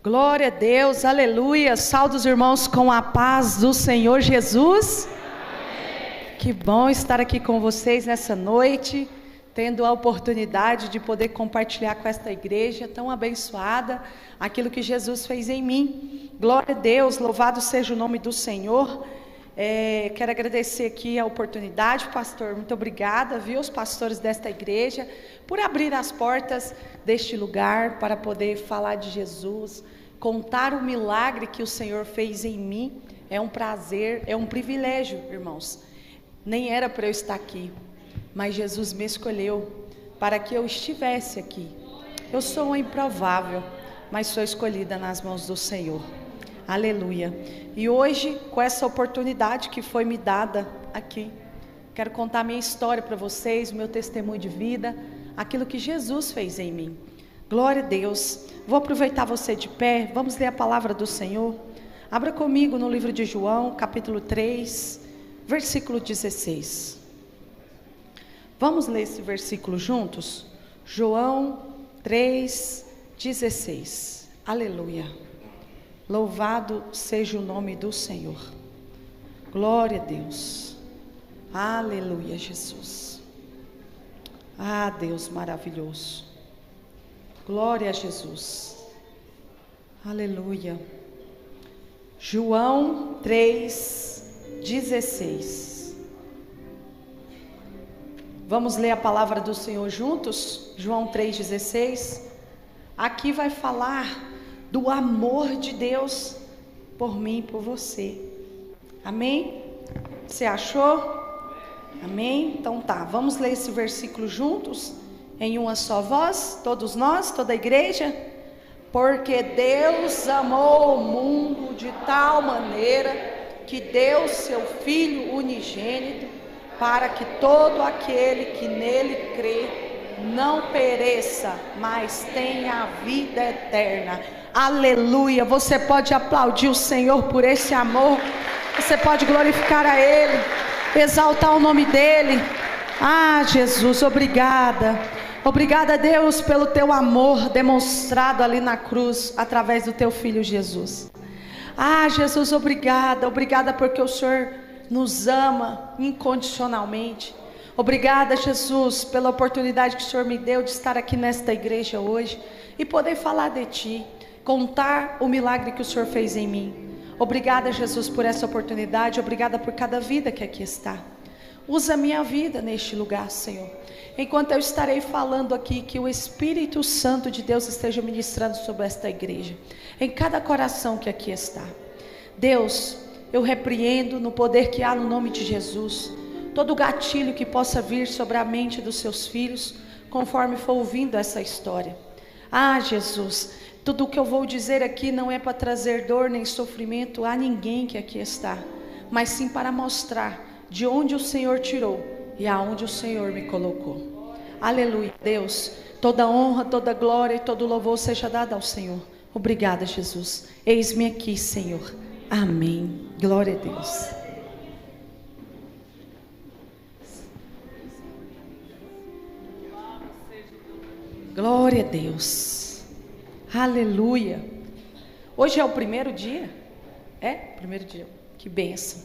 Glória a Deus, aleluia. Saúde os irmãos com a paz do Senhor Jesus. Amém. Que bom estar aqui com vocês nessa noite, tendo a oportunidade de poder compartilhar com esta igreja tão abençoada aquilo que Jesus fez em mim. Glória a Deus, louvado seja o nome do Senhor. Quero agradecer aqui a oportunidade, pastor, muito obrigada, viu, os pastores desta igreja, por abrir as portas deste lugar para poder falar de Jesus, contar o milagre que o Senhor fez em mim. É um prazer, é um privilégio, irmãos. Nem era para eu estar aqui, mas Jesus me escolheu para que eu estivesse aqui. Eu sou uma improvável, mas sou escolhida nas mãos do Senhor. Aleluia. E hoje, com essa oportunidade que foi me dada aqui, quero contar minha história para vocês, o meu testemunho de vida, aquilo que Jesus fez em mim. Glória a Deus. Vou aproveitar você de pé, vamos ler a palavra do Senhor. Abra comigo no livro de João, capítulo 3, versículo 16. Vamos ler esse versículo juntos? João 3, 16. Aleluia. Louvado seja o nome do Senhor. Glória a Deus. Aleluia, Jesus. Ah, Deus maravilhoso. Glória a Jesus. Aleluia. João 3:16. Vamos ler a palavra do Senhor juntos? João 3:16. Aqui vai falar do amor de Deus por mim e por você. Amém? Você achou? Amém? Então tá, vamos ler esse versículo juntos, em uma só voz, todos nós, toda a igreja. Porque Deus amou o mundo de tal maneira que deu seu Filho unigênito, para que todo aquele que nele crê não pereça, mas tenha a vida eterna. Aleluia. Você pode aplaudir o Senhor por esse amor. Você pode glorificar a Ele, exaltar o nome dEle. Ah, Jesus, obrigada. Obrigada, Deus, pelo teu amor demonstrado ali na cruz, através do teu Filho Jesus. Ah, Jesus, obrigada. Obrigada porque o Senhor nos ama incondicionalmente. Obrigada, Jesus, pela oportunidade que o Senhor me deu de estar aqui nesta igreja hoje e poder falar de Ti, contar o milagre que o Senhor fez em mim. Obrigada, Jesus, por essa oportunidade. Obrigada por cada vida que aqui está. Usa a minha vida neste lugar, Senhor. Enquanto eu estarei falando aqui, que o Espírito Santo de Deus esteja ministrando sobre esta igreja, em cada coração que aqui está. Deus, eu repreendo no poder que há no nome de Jesus todo gatilho que possa vir sobre a mente dos seus filhos, conforme for ouvindo essa história. Ah, Jesus, tudo o que eu vou dizer aqui não é para trazer dor nem sofrimento a ninguém que aqui está, mas sim para mostrar de onde o Senhor tirou e aonde o Senhor me colocou. Aleluia, Deus, toda honra, toda glória e todo louvor seja dado ao Senhor. Obrigada, Jesus. Eis-me aqui, Senhor. Amém. Glória a Deus. Glória a Deus. Aleluia. Hoje é o primeiro dia? Primeiro dia. Que bênção.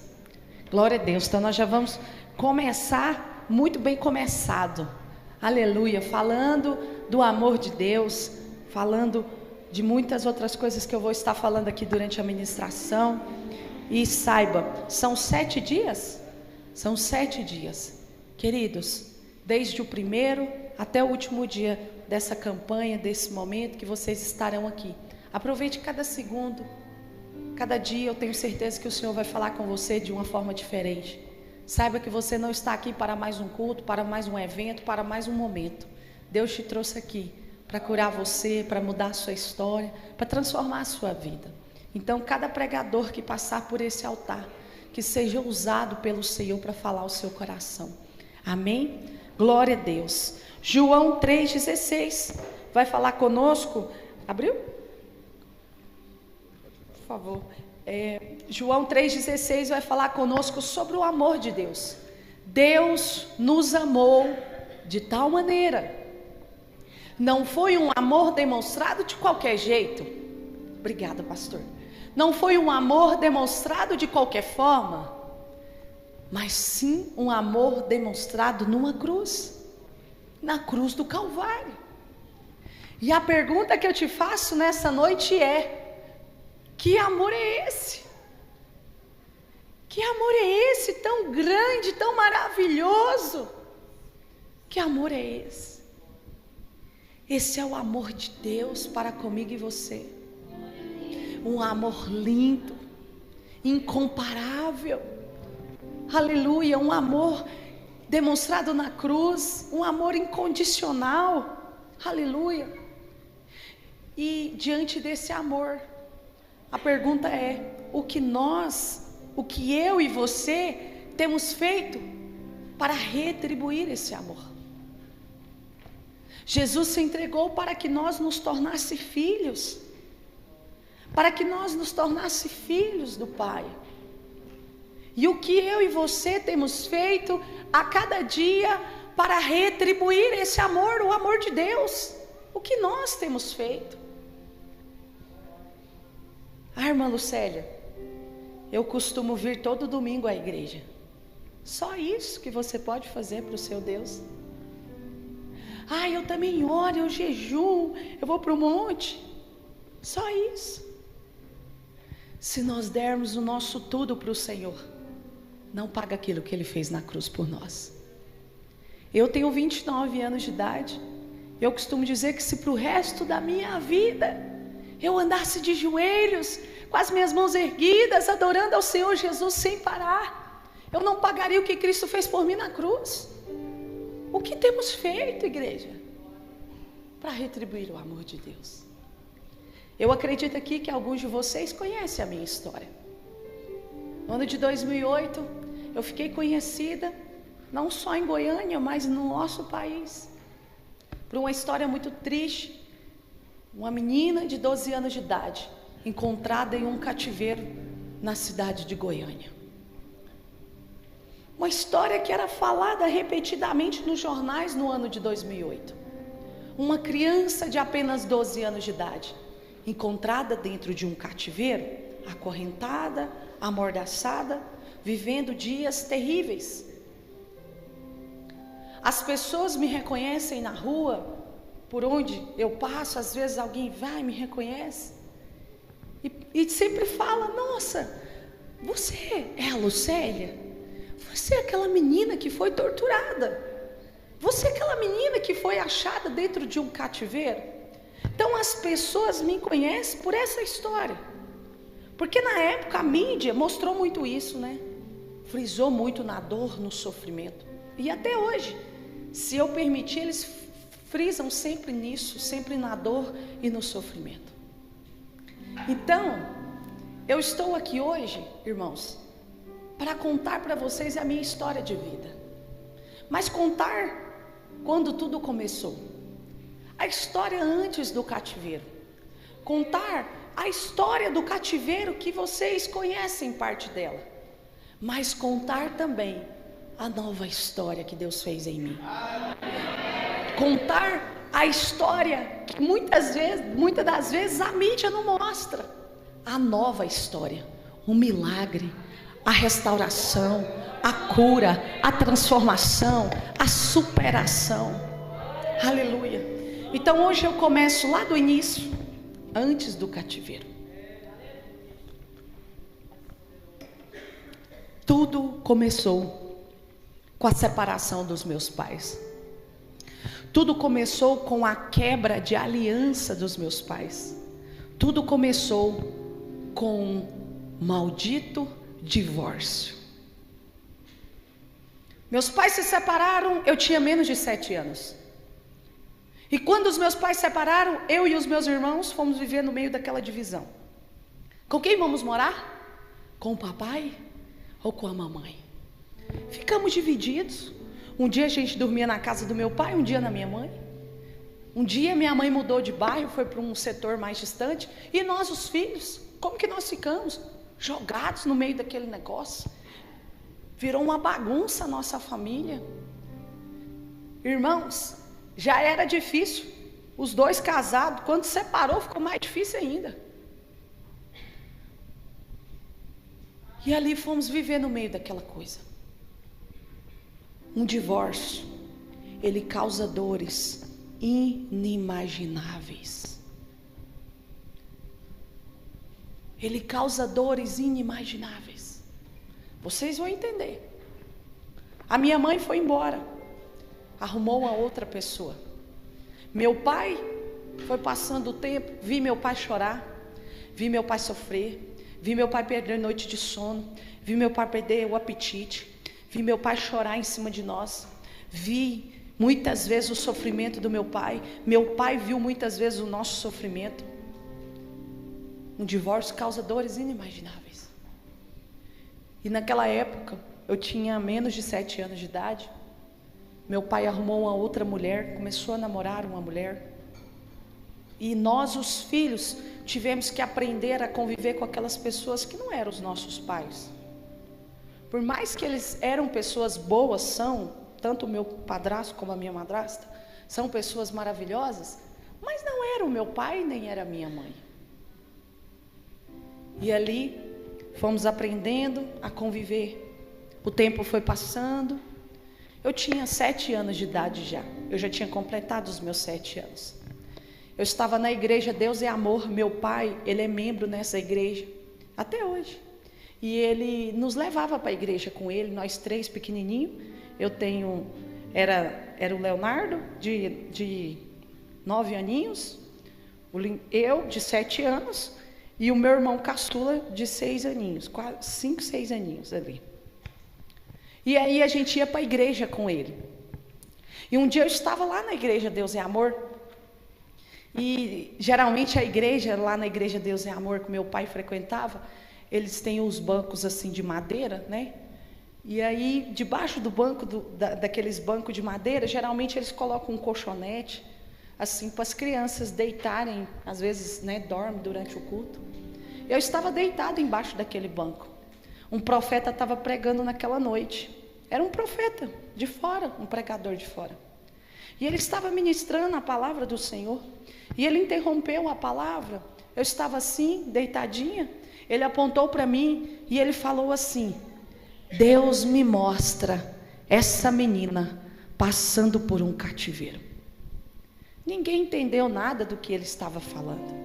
Glória a Deus. Então nós já vamos começar muito bem começado. Aleluia. Falando do amor de Deus, falando de muitas outras coisas que eu vou estar falando aqui durante a ministração. E saiba, são 7 dias? São 7 dias. Queridos, desde o primeiro até o último dia dessa campanha, desse momento que vocês estarão aqui. Aproveite cada segundo, cada dia. Eu tenho certeza que o Senhor vai falar com você de uma forma diferente. Saiba que você não está aqui para mais um culto, para mais um evento, para mais um momento. Deus te trouxe aqui para curar você, para mudar a sua história, para transformar a sua vida. Então, cada pregador que passar por esse altar, que seja usado pelo Senhor para falar ao seu coração. Amém? Glória a Deus. João 3,16 vai falar conosco. Abriu? Por favor. João 3,16 vai falar conosco sobre o amor de Deus. Deus nos amou de tal maneira. Não foi um amor demonstrado de qualquer jeito. Obrigada, pastor. Não foi um amor demonstrado de qualquer forma, mas sim um amor demonstrado numa cruz, na cruz do Calvário. E a pergunta que eu te faço nessa noite é: que amor é esse? Que amor é esse tão grande, tão maravilhoso? Que amor é esse? Esse é o amor de Deus para comigo e você. Um amor lindo, incomparável. Aleluia, um amor demonstrado na cruz, um amor incondicional. Aleluia. E diante desse amor, a pergunta é: o que eu e você temos feito para retribuir esse amor? Jesus se entregou para que nós nos tornasse filhos, para que nós nos tornasse filhos do Pai. E o que eu e você temos feito a cada dia para retribuir esse amor, o amor de Deus? O que nós temos feito? Irmã Lucélia, eu costumo vir todo domingo à igreja. Só isso que você pode fazer para o seu Deus? Eu também oro, eu jejum, eu vou para o monte. Só isso. Se nós dermos o nosso tudo para o Senhor, não paga aquilo que Ele fez na cruz por nós. Eu tenho 29 anos de idade. Eu costumo dizer que se para o resto da minha vida eu andasse de joelhos, com as minhas mãos erguidas, adorando ao Senhor Jesus sem parar, eu não pagaria o que Cristo fez por mim na cruz. O que temos feito, igreja, para retribuir o amor de Deus? Eu acredito aqui que alguns de vocês conhecem a minha história. No ano de 2008, eu fiquei conhecida, não só em Goiânia, mas no nosso país, por uma história muito triste. Uma menina de 12 anos de idade, encontrada em um cativeiro na cidade de Goiânia. Uma história que era falada repetidamente nos jornais no ano de 2008. Uma criança de apenas 12 anos de idade, encontrada dentro de um cativeiro, acorrentada, amordaçada, vivendo dias terríveis. As pessoas me reconhecem na rua, por onde eu passo, às vezes alguém vai e me reconhece, e sempre fala: nossa, você é a Lucélia? Você é aquela menina que foi torturada? Você é aquela menina que foi achada dentro de um cativeiro? Então as pessoas me conhecem por essa história, porque na época a mídia mostrou muito isso, né? Frisou muito na dor, no sofrimento. E até hoje, se eu permitir, eles frisam sempre nisso, sempre na dor e no sofrimento. Então, eu estou aqui hoje, irmãos, para contar para vocês a minha história de vida. Mas contar quando tudo começou. A história antes do cativeiro. Contar a história do cativeiro que vocês conhecem parte dela. Mas contar também a nova história que Deus fez em mim. Contar a história que muitas das vezes a mídia não mostra. A nova história, o milagre, a restauração, a cura, a transformação, a superação. Aleluia. Então hoje eu começo lá do início, antes do cativeiro. Tudo começou com a separação dos meus pais. Tudo começou com a quebra de aliança dos meus pais. Tudo começou com um maldito divórcio. Meus pais se separaram, eu tinha menos de 7 anos. E quando os meus pais se separaram, eu e os meus irmãos fomos viver no meio daquela divisão. Com quem vamos morar? Com o papai ou com a mamãe? Ficamos divididos. Um dia a gente dormia na casa do meu pai, um dia na minha mãe. Um dia minha mãe mudou de bairro, foi para um setor mais distante. E nós, os filhos, como que nós ficamos? Jogados no meio daquele negócio. Virou uma bagunça a nossa família. Irmãos, já era difícil. Os dois casados, quando separou, ficou mais difícil ainda. E ali fomos viver no meio daquela coisa. Um divórcio, ele causa dores inimagináveis. Ele causa dores inimagináveis. Vocês vão entender. A minha mãe foi embora, arrumou uma outra pessoa. Meu pai foi passando o tempo, vi meu pai chorar, vi meu pai sofrer, vi meu pai perder noite de sono, vi meu pai perder o apetite, vi meu pai chorar em cima de nós, vi muitas vezes o sofrimento do meu pai viu muitas vezes o nosso sofrimento. Um divórcio causa dores inimagináveis. E naquela época, eu tinha menos de 7 anos de idade. Meu pai arrumou uma outra mulher, começou a namorar uma mulher. E nós, os filhos, tivemos que aprender a conviver com aquelas pessoas que não eram os nossos pais. Por mais que eles eram pessoas boas, são, tanto o meu padrasto como a minha madrasta, são pessoas maravilhosas, mas não era o meu pai nem era a minha mãe. E ali fomos aprendendo a conviver. O tempo foi passando. Eu tinha 7 anos de idade já. Eu já tinha completado os meus 7 anos. Eu estava na igreja Deus é Amor. Meu pai, ele é membro nessa igreja até hoje. E ele nos levava para a igreja com ele, nós 3 pequenininhos. Era o Leonardo de 9 aninhos, eu de 7 anos e o meu irmão caçula de 6 aninhos, 5, 6 aninhos ali. E aí a gente ia para a igreja com ele. E um dia eu estava lá na igreja Deus é Amor. E geralmente a igreja, lá na igreja Deus é Amor, que meu pai frequentava, eles têm os bancos assim de madeira, né? E aí debaixo do banco, daqueles bancos de madeira, geralmente eles colocam um colchonete, assim, para as crianças deitarem, às vezes, né, dormem durante o culto. Eu estava deitado embaixo daquele banco. Um profeta estava pregando naquela noite. Era um profeta de fora, um pregador de fora. E ele estava ministrando a palavra do Senhor. E ele interrompeu a palavra. Eu estava assim, deitadinha. Ele apontou para mim e ele falou assim: Deus me mostra essa menina passando por um cativeiro. Ninguém entendeu nada do que ele estava falando.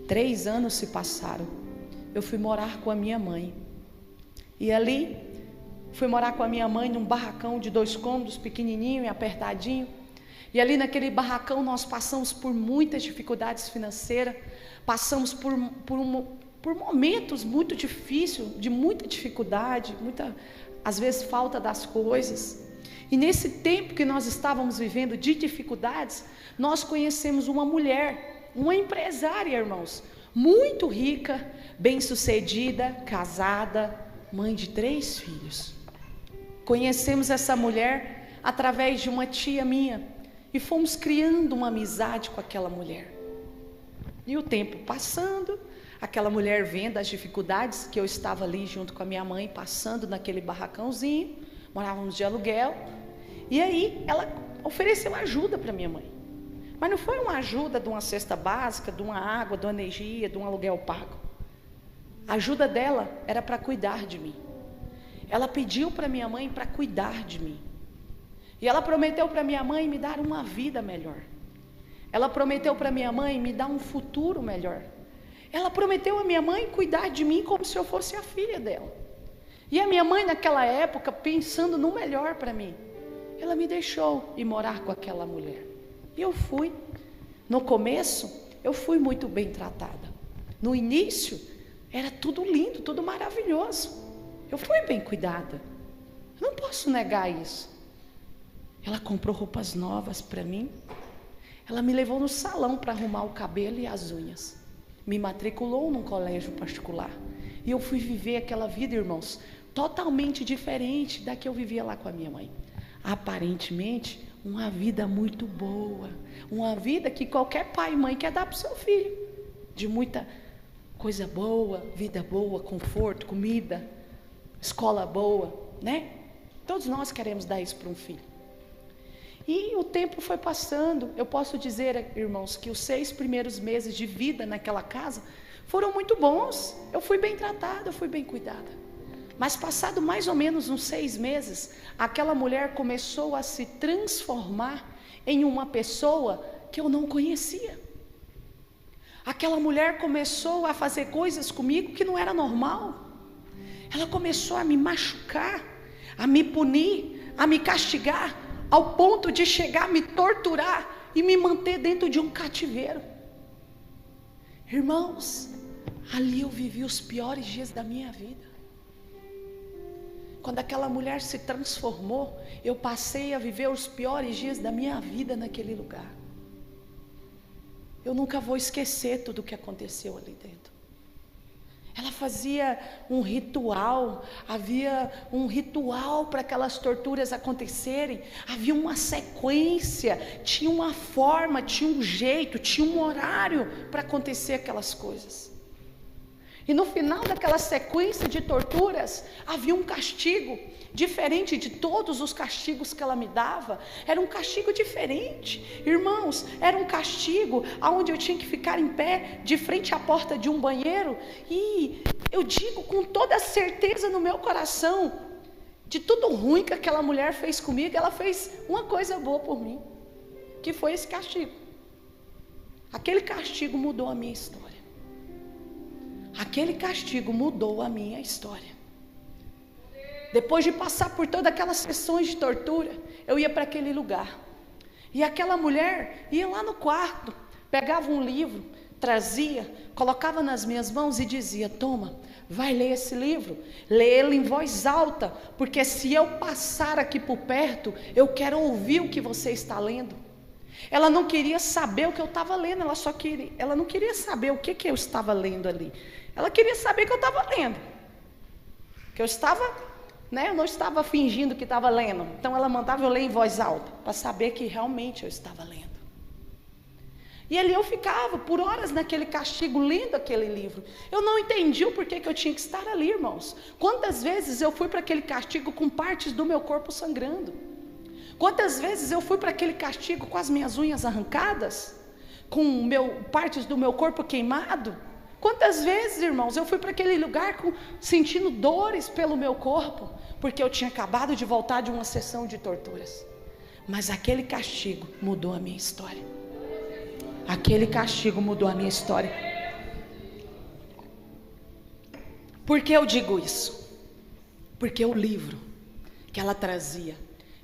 3 anos se passaram. Eu fui morar com a minha mãe. E ali, fui morar com a minha mãe num barracão de 2 cômodos, pequenininho e apertadinho. E ali naquele barracão nós passamos por muitas dificuldades financeiras. Passamos por momentos muito difíceis, de muita dificuldade, às vezes falta das coisas. E nesse tempo que nós estávamos vivendo de dificuldades, nós conhecemos uma mulher, uma empresária, irmãos, muito rica, bem-sucedida, casada, mãe de 3 filhos. Conhecemos essa mulher através de uma tia minha e fomos criando uma amizade com aquela mulher. E o tempo passando, aquela mulher vendo as dificuldades, que eu estava ali junto com a minha mãe, passando naquele barracãozinho, morávamos de aluguel, e aí ela ofereceu ajuda para minha mãe. Mas não foi uma ajuda de uma cesta básica, de uma água, de uma energia, de um aluguel pago. A ajuda dela era para cuidar de mim. Ela pediu para minha mãe para cuidar de mim. E ela prometeu para minha mãe me dar uma vida melhor. Ela prometeu para minha mãe me dar um futuro melhor. Ela prometeu a minha mãe cuidar de mim como se eu fosse a filha dela. E a minha mãe naquela época, pensando no melhor para mim, ela me deixou ir morar com aquela mulher. E eu fui. No começo, eu fui muito bem tratada. No início, era tudo lindo, tudo maravilhoso. Eu fui bem cuidada. Eu não posso negar isso. Ela comprou roupas novas para mim. Ela me levou no salão para arrumar o cabelo e as unhas. Me matriculou num colégio particular. E eu fui viver aquela vida, irmãos, totalmente diferente da que eu vivia lá com a minha mãe. Aparentemente, uma vida muito boa. Uma vida que qualquer pai e mãe quer dar para o seu filho. De muita coisa boa, vida boa, conforto, comida, escola boa, né? Todos nós queremos dar isso para um filho. E o tempo foi passando. Eu posso dizer, irmãos, que os 6 primeiros meses de vida naquela casa foram muito bons. Eu fui bem tratada, eu fui bem cuidada. Mas passado mais ou menos uns 6 meses, aquela mulher começou a se transformar em uma pessoa que eu não conhecia. Aquela mulher começou a fazer coisas comigo que não era normal. Ela começou a me machucar, a me punir, a me castigar, ao ponto de chegar a me torturar e me manter dentro de um cativeiro. Irmãos, ali eu vivi os piores dias da minha vida. Quando aquela mulher se transformou, eu passei a viver os piores dias da minha vida naquele lugar. Eu nunca vou esquecer tudo o que aconteceu ali dentro. Ela fazia um ritual, havia um ritual para aquelas torturas acontecerem, havia uma sequência, tinha uma forma, tinha um jeito, tinha um horário para acontecer aquelas coisas. E no final daquela sequência de torturas, havia um castigo, diferente de todos os castigos que ela me dava. Era um castigo diferente, irmãos, era um castigo onde eu tinha que ficar em pé, de frente à porta de um banheiro. E eu digo com toda certeza no meu coração, de tudo ruim que aquela mulher fez comigo, ela fez uma coisa boa por mim, que foi esse castigo. Aquele castigo mudou a minha história. Aquele castigo mudou a minha história. Depois de passar por todas aquelas sessões de tortura, eu ia para aquele lugar. E aquela mulher ia lá no quarto, pegava um livro, trazia, colocava nas minhas mãos e dizia: toma, vai ler esse livro, lê ele em voz alta, porque se eu passar aqui por perto, eu quero ouvir o que você está lendo. Ela não queria saber o que eu estava lendo, ela não queria saber o que eu estava lendo ali. Ela queria saber que eu estava lendo, que eu estava, eu não estava fingindo que estava lendo. Então ela mandava eu ler em voz alta, para saber que realmente eu estava lendo. E ali eu ficava por horas naquele castigo, lendo aquele livro. Eu não entendi o porquê que eu tinha que estar ali, irmãos. Quantas vezes eu fui para aquele castigo com partes do meu corpo sangrando? Quantas vezes eu fui para aquele castigo com as minhas unhas arrancadas, com partes do meu corpo queimado? Quantas vezes, irmãos, eu fui para aquele lugar sentindo dores pelo meu corpo, porque eu tinha acabado de voltar de uma sessão de torturas. Mas aquele castigo mudou a minha história. Aquele castigo mudou a minha história. Por que eu digo isso? Porque o livro que ela trazia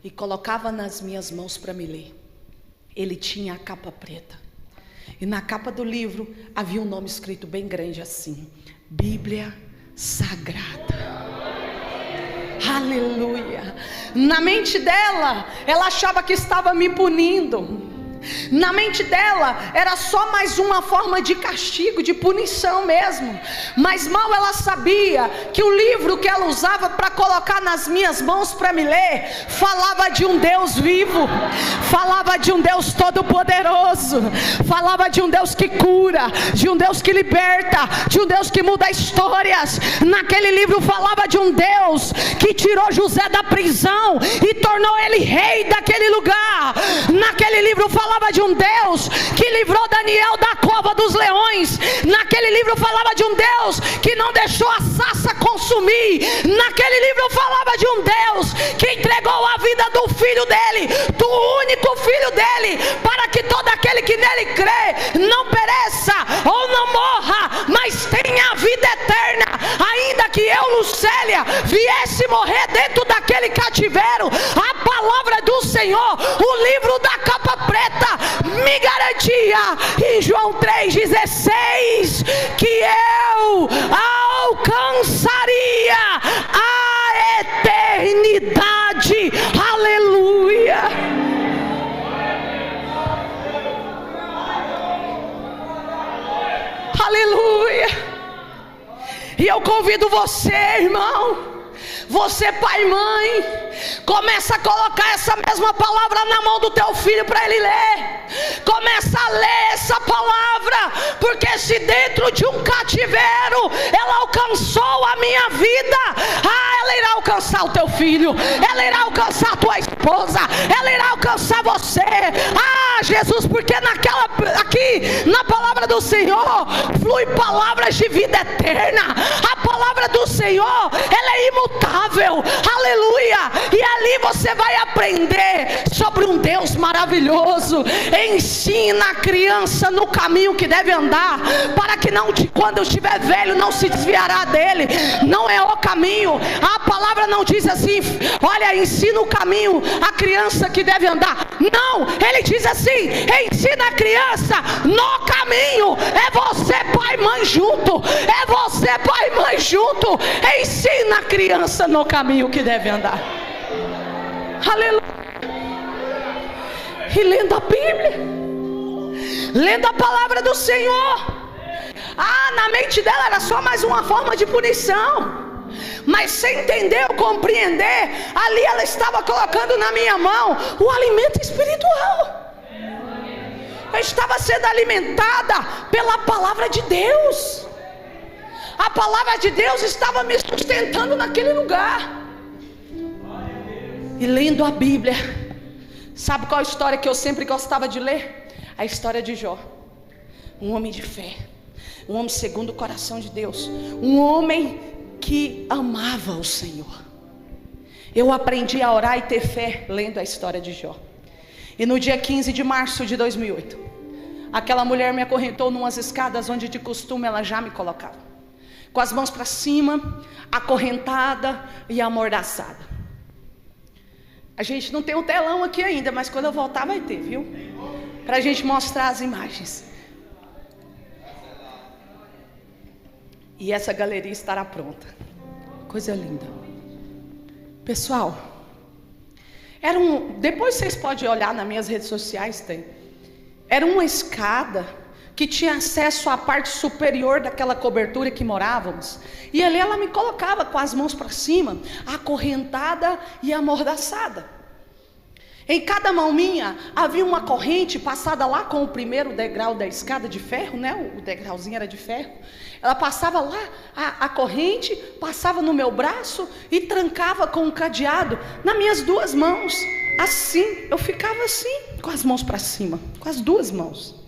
e colocava nas minhas mãos para me ler, ele tinha a capa preta. E na capa do livro havia um nome escrito bem grande assim: Bíblia Sagrada. Aleluia. Na mente dela, ela achava que estava me punindo. Na mente dela era só mais uma forma de castigo, de punição mesmo. Mas mal ela sabia que o livro que ela usava para colocar nas minhas mãos para me ler falava de um Deus vivo, falava de um Deus todo poderoso, falava de um Deus que cura, de um Deus que liberta, de um Deus que muda histórias. Naquele livro falava de um Deus que tirou José da prisão e tornou ele rei daquele lugar. Naquele livro falava de um Deus que livrou Daniel da cova dos leões. Naquele livro falava de um Deus que não deixou a sarça consumir. Naquele livro falava de um Deus que entregou a vida do filho dele, do único filho dele, para que todo aquele que nele crê não pereça ou não morra, mas tenha a vida eterna. Ainda que eu, Lucélia, viesse morrer dentro daquele cativeiro, a palavra do Senhor, o livro da capa preta, me garantia em João 3,16 que eu alcançaria a eternidade. Aleluia. Aleluia. E eu convido você, irmão, você pai e mãe, começa a colocar essa mesma palavra na mão do teu filho para ele ler. Começa a ler essa palavra, porque se dentro de um cativeiro ela alcançou a minha vida, ela irá alcançar o teu filho, ela irá alcançar a tua esposa, ela irá alcançar você. Jesus, porque aqui na palavra do Senhor flui palavras de vida eterna. A palavra do Senhor, ela é imutável, aleluia. E ali você vai aprender sobre um Deus maravilhoso. Ensina a criança no caminho que deve andar, para que não, quando estiver velho, não se desviará dele. Não é o caminho. A palavra não diz assim: olha, ensina o caminho a criança que deve andar. Não, ele diz assim: ensina a criança no caminho. É você, pai e mãe, junto. É você, pai e mãe, junto. Ensina a criança no caminho que deve andar. Aleluia. E lendo a Bíblia, lendo a palavra do Senhor, na mente dela era só mais uma forma de punição. Mas sem entender ou compreender, ali ela estava colocando na minha mão o alimento espiritual. Eu estava sendo alimentada pela palavra de Deus. A palavra de Deus estava me sustentando naquele lugar. E lendo a Bíblia, sabe qual a história que eu sempre gostava de ler? A história de Jó. Um homem de fé, um homem segundo o coração de Deus, um homem que amava o Senhor. Eu aprendi a orar e ter fé lendo a história de Jó. E no dia 15 de março de 2008, aquela mulher me acorrentou numas escadas onde de costume ela já me colocava, com as mãos para cima, acorrentada e amordaçada. A gente não tem um telão aqui ainda, mas quando eu voltar vai ter, viu? Para a gente mostrar as imagens. E essa galeria estará pronta. Coisa linda. Pessoal, depois vocês podem olhar nas minhas redes sociais, tem. Era uma escada que tinha acesso à parte superior daquela cobertura que morávamos. E ali ela me colocava com as mãos para cima, acorrentada e amordaçada. Em cada mão minha havia uma corrente passada lá com o primeiro degrau da escada de ferro, né? O degrauzinho era de ferro. Ela passava lá, a corrente passava no meu braço e trancava com um cadeado nas minhas duas mãos. Assim, eu ficava assim, com as mãos para cima, com as duas mãos.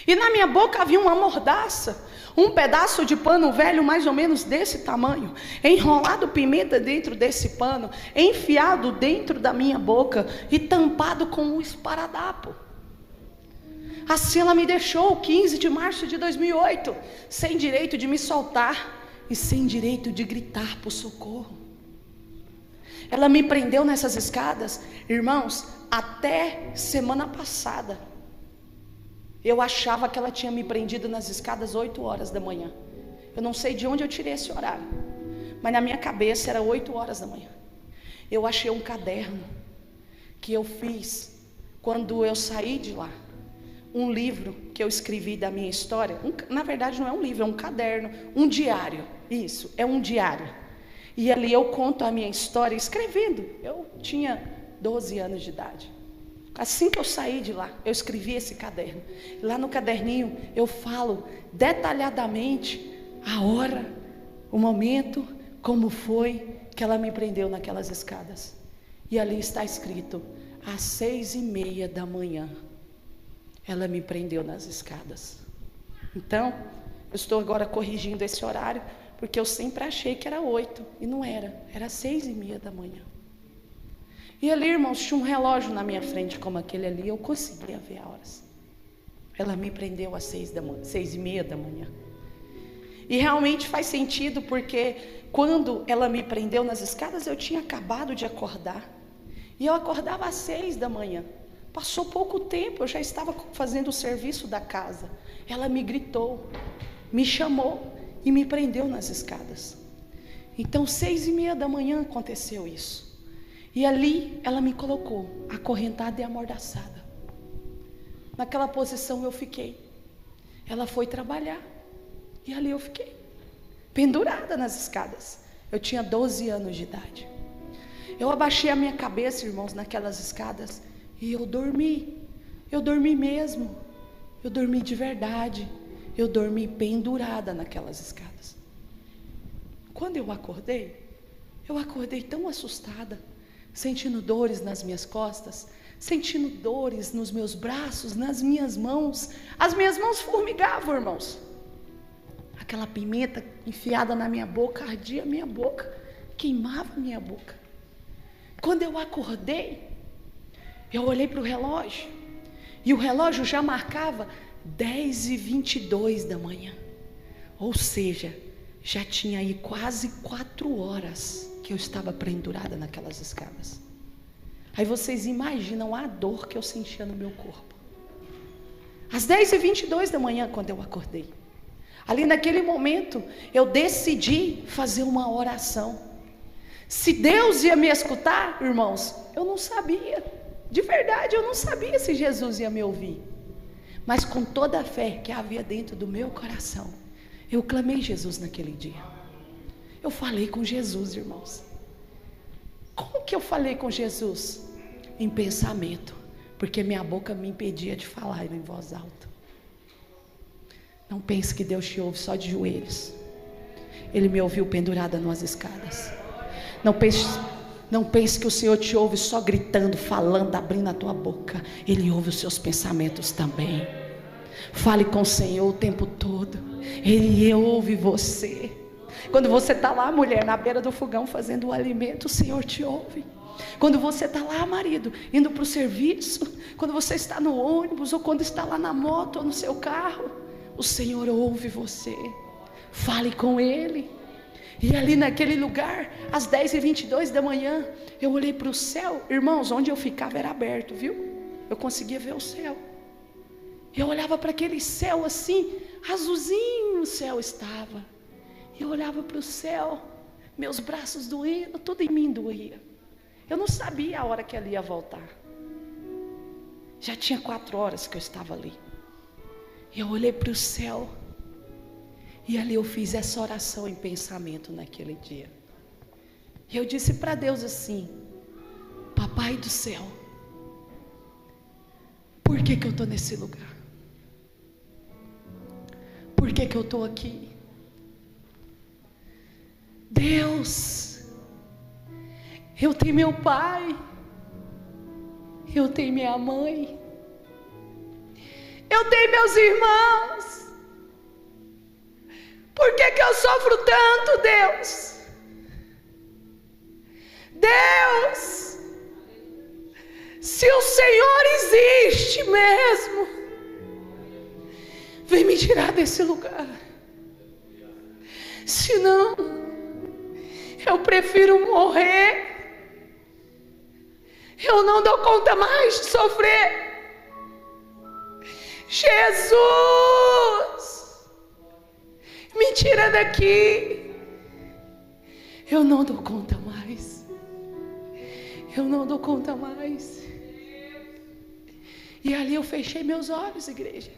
E na minha boca havia uma mordaça, um pedaço de pano velho mais ou menos desse tamanho, enrolado pimenta dentro desse pano, enfiado dentro da minha boca e tampado com um esparadrapo. Assim ela me deixou, 15 de março de 2008, sem direito de me soltar e sem direito de gritar por socorro. Ela me prendeu nessas escadas, irmãos, até semana passada. Eu achava que ela tinha me prendido nas escadas 8 horas da manhã. Eu não sei de onde eu tirei esse horário, mas na minha cabeça era 8 horas da manhã. Eu achei um caderno que eu fiz quando eu saí de lá. Um livro que eu escrevi da minha história. Na verdade não é um livro, é um caderno, um diário. Isso, é um diário. E ali eu conto a minha história escrevendo. Eu tinha 12 anos de idade. Assim que eu saí de lá, eu escrevi esse caderno. Lá no caderninho eu falo detalhadamente a hora, o momento, como foi que ela me prendeu naquelas escadas. E ali está escrito, às 6:30 da manhã, ela me prendeu nas escadas. Então, eu estou agora corrigindo esse horário, porque eu sempre achei que era 8, e não era, era 6:30 da manhã. E ali, irmãos, tinha um relógio na minha frente como aquele ali, eu conseguia ver horas. Ela me prendeu às 6:30 da manhã. E realmente faz sentido, porque quando ela me prendeu nas escadas, eu tinha acabado de acordar. E eu acordava às 6 da manhã. Passou pouco tempo, eu já estava fazendo o serviço da casa. Ela me gritou, me chamou e me prendeu nas escadas. Então, 6:30 da manhã aconteceu isso. E ali ela me colocou, acorrentada e amordaçada. Naquela posição eu fiquei. Ela foi trabalhar. E ali eu fiquei, pendurada nas escadas. Eu tinha 12 anos de idade. Eu abaixei a minha cabeça, irmãos, naquelas escadas. E eu dormi. Eu dormi mesmo. Eu dormi de verdade. Eu dormi pendurada naquelas escadas. Quando eu acordei tão assustada, sentindo dores nas minhas costas, sentindo dores nos meus braços, nas minhas mãos. As minhas mãos formigavam, irmãos. Aquela pimenta enfiada na minha boca, ardia a minha boca, queimava a minha boca. Quando eu acordei, eu olhei para o relógio, e o relógio já marcava 10h22 da manhã. Ou seja, já tinha aí quase 4 horas que eu estava pendurada naquelas escadas. Aí vocês imaginam a dor que eu sentia no meu corpo. Às 10h22 da manhã, quando eu acordei, ali naquele momento, eu decidi fazer uma oração. Se Deus ia me escutar, irmãos, eu não sabia. De verdade, eu não sabia se Jesus ia me ouvir. Mas com toda a fé que havia dentro do meu coração, eu clamei Jesus naquele dia. Eu falei com Jesus, irmãos. Como que eu falei com Jesus? Em pensamento, porque minha boca me impedia de falar em voz alta. Não pense que Deus te ouve só de joelhos. Ele me ouviu pendurada nas escadas. Não pense que o Senhor te ouve só gritando, falando, abrindo a tua boca. Ele ouve os seus pensamentos também. Fale com o Senhor o tempo todo. Ele ouve você. Quando você está lá, mulher, na beira do fogão fazendo o alimento, o Senhor te ouve. Quando você está lá, marido, indo para o serviço, quando você está no ônibus, ou quando está lá na moto ou no seu carro, o Senhor ouve você. Fale com Ele. E ali naquele lugar, às 10h22 da manhã, eu olhei para o céu. Irmãos, onde eu ficava era aberto, viu? Eu conseguia ver o céu. Eu olhava para aquele céu assim, azulzinho o céu estava. Eu olhava para o céu, meus braços doendo, tudo em mim doía. Eu não sabia a hora que ela ia voltar. Já tinha 4 horas que eu estava ali. E eu olhei para o céu. E ali eu fiz essa oração em pensamento naquele dia. E eu disse para Deus assim: Papai do céu, por que eu estou nesse lugar? Por que eu estou aqui? Deus, eu tenho meu pai, eu tenho minha mãe, eu tenho meus irmãos. Por que eu sofro tanto, Deus? Deus, se o Senhor existe mesmo, vem me tirar desse lugar. Se não, eu prefiro morrer. Eu não dou conta mais de sofrer. Jesus, me tira daqui. Eu não dou conta mais. Eu não dou conta mais. E ali eu fechei meus olhos, igreja.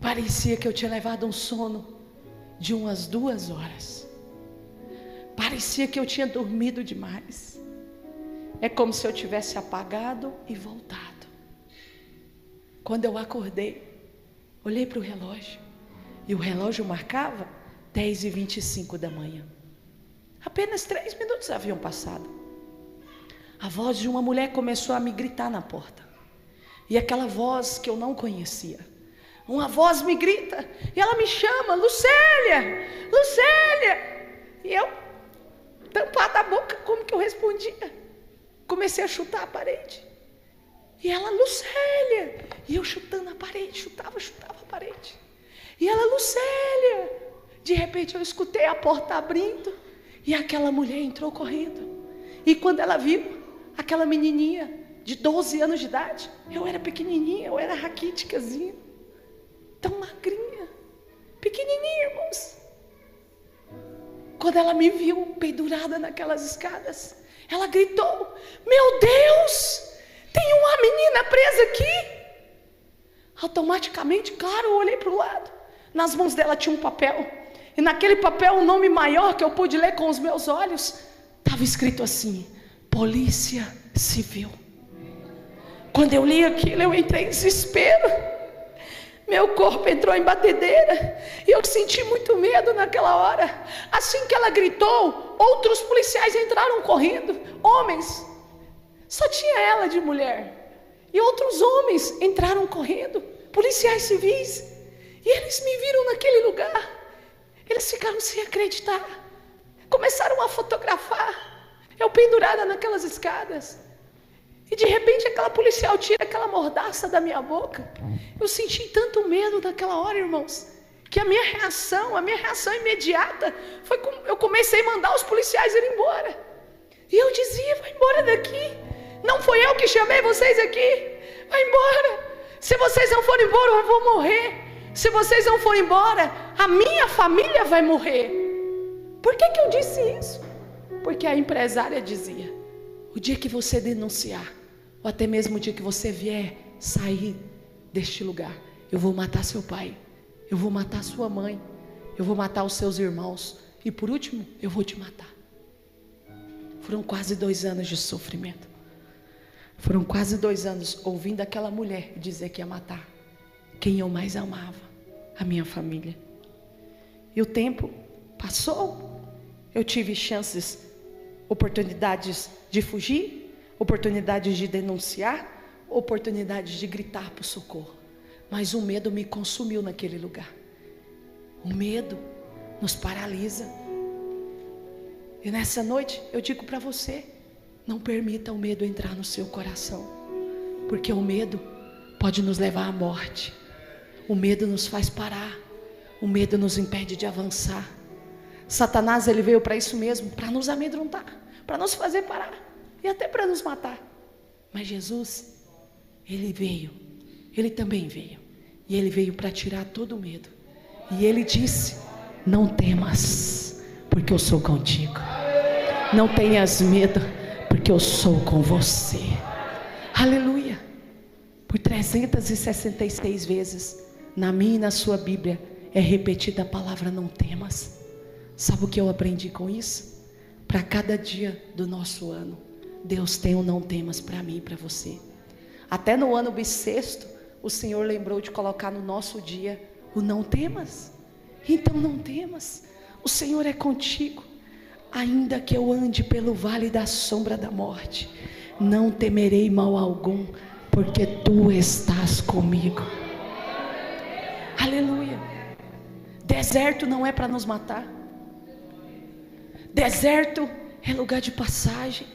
Parecia que eu tinha levado um sono de umas 2 horas. Parecia que eu tinha dormido demais. É como se eu tivesse apagado e voltado. Quando eu acordei, olhei para o relógio, e o relógio marcava 10h25 da manhã. Apenas 3 minutos haviam passado. A voz de uma mulher começou a me gritar na porta. E aquela voz que eu não conhecia. Uma voz me grita, e ela me chama: Lucélia, Lucélia. E eu, tampada a boca, como que eu respondia? Comecei a chutar a parede. E ela: Lucélia. E eu chutando a parede, chutava a parede. E ela: Lucélia. De repente eu escutei a porta abrindo, e aquela mulher entrou correndo. E quando ela viu aquela menininha de 12 anos de idade, eu era pequenininha, eu era raquíticazinha, tão magrinha, pequenininha, irmãos. Quando ela me viu pendurada naquelas escadas, ela gritou: meu Deus, tem uma menina presa aqui. Automaticamente, claro, eu olhei para o lado. Nas mãos dela tinha um papel, e naquele papel, o nome maior que eu pude ler com os meus olhos, estava escrito assim: Polícia Civil. Quando eu li aquilo, eu entrei em desespero. Meu corpo entrou em batedeira, e eu senti muito medo naquela hora. Assim que ela gritou, outros policiais entraram correndo, homens. Só tinha ela de mulher. E outros homens entraram correndo, policiais civis. E eles me viram naquele lugar. Eles ficaram sem acreditar. Começaram a fotografar eu pendurada naquelas escadas. E de repente aquela policial tira aquela mordaça da minha boca. Eu senti tanto medo naquela hora, irmãos, que a minha reação imediata foi como eu comecei a mandar os policiais irem embora. E eu dizia: vai embora daqui. Não foi eu que chamei vocês aqui. Vai embora. Se vocês não forem embora, eu vou morrer. Se vocês não forem embora, a minha família vai morrer. Por que eu disse isso? Porque a empresária dizia: o dia que você denunciar, ou até mesmo o dia que você vier sair deste lugar, eu vou matar seu pai, eu vou matar sua mãe, eu vou matar os seus irmãos, e por último, eu vou te matar. Foram quase 2 anos de sofrimento. Foram quase 2 anos ouvindo aquela mulher dizer que ia matar quem eu mais amava, a minha família. E o tempo passou. Eu tive chances, oportunidades de fugir, oportunidades de denunciar, oportunidades de gritar por socorro. Mas o medo me consumiu naquele lugar. O medo nos paralisa. E nessa noite eu digo para você: não permita o medo entrar no seu coração, porque o medo pode nos levar à morte. O medo nos faz parar. O medo nos impede de avançar. Satanás, ele veio para isso mesmo, para nos amedrontar, para nos fazer parar e até para nos matar. Mas Jesus, ele também veio, e ele veio para tirar todo o medo. E ele disse: não temas, porque eu sou contigo. Não tenhas medo, porque eu sou com você. Aleluia. Por 366 vezes na minha e na sua Bíblia é repetida a palavra não temas. Sabe o que eu aprendi com isso? Para cada dia do nosso ano, Deus tem um não temas para mim e para você. Até no ano bissexto, o Senhor lembrou de colocar no nosso dia o não temas. Então não temas, o Senhor é contigo. Ainda que eu ande pelo vale da sombra da morte, não temerei mal algum, porque tu estás comigo. Aleluia. Deserto não é para nos matar. Deserto é lugar de passagem.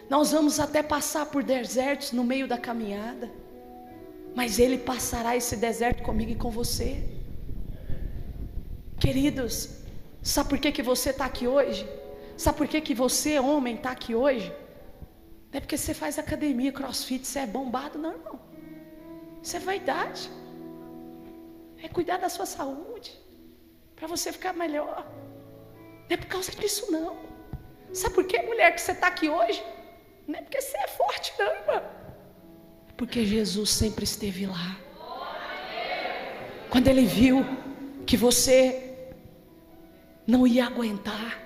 Nós vamos até passar por desertos no meio da caminhada, mas Ele passará esse deserto comigo e com você. Queridos, sabe por que você está aqui hoje? Sabe por que você, homem, está aqui hoje? Não é porque você faz academia, crossfit, você é bombado, não, irmão. Isso é vaidade. É cuidar da sua saúde, para você ficar melhor. Não é por causa disso, não. Sabe por que, mulher, que você está aqui hoje? Não é porque você é forte, não, irmão. É porque Jesus sempre esteve lá. Quando Ele viu que você não ia aguentar,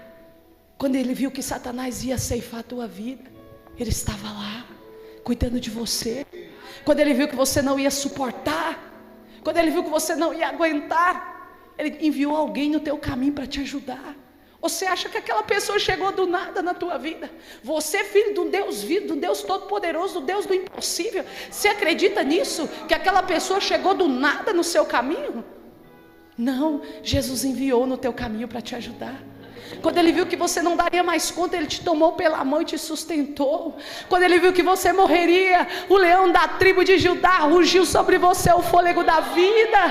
quando Ele viu que Satanás ia ceifar a tua vida, Ele estava lá, cuidando de você. Quando Ele viu que você não ia suportar, quando Ele viu que você não ia aguentar, Ele enviou alguém no teu caminho para te ajudar. Você acha que aquela pessoa chegou do nada na tua vida? Você, filho do Deus vivo, do Deus todo-poderoso, do Deus do impossível, você acredita nisso? Que aquela pessoa chegou do nada no seu caminho? Não, Jesus enviou no teu caminho para te ajudar. Quando Ele viu que você não daria mais conta, Ele te tomou pela mão e te sustentou. Quando Ele viu que você morreria, o leão da tribo de Judá rugiu sobre você o fôlego da vida.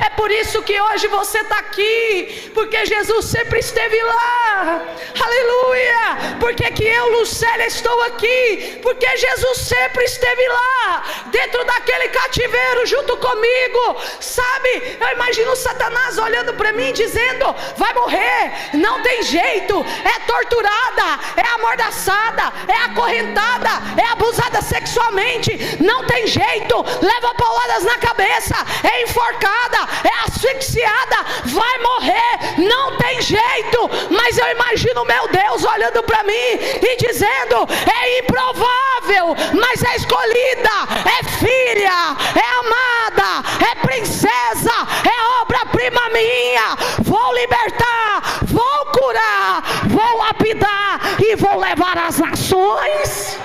É por isso que hoje você está aqui, porque Jesus sempre esteve lá. Aleluia. Porque que eu, Lucélia, estou aqui, porque Jesus sempre esteve lá, dentro daquele cativeiro junto comigo. Sabe, eu imagino Satanás olhando para mim dizendo: vai morrer, não tem jeito, é torturada, é amordaçada, é acorrentada, é abusada sexualmente, não tem jeito, leva pauladas na cabeça, é enforcada, é asfixiada, vai morrer, não tem jeito. Mas eu imagino meu Deus olhando para mim e dizendo: é improvável, mas é escolhida, é filha, é amada, é princesa, é obra-prima minha. Vou libertar, vou curar, vou lapidar e vou levar às nações.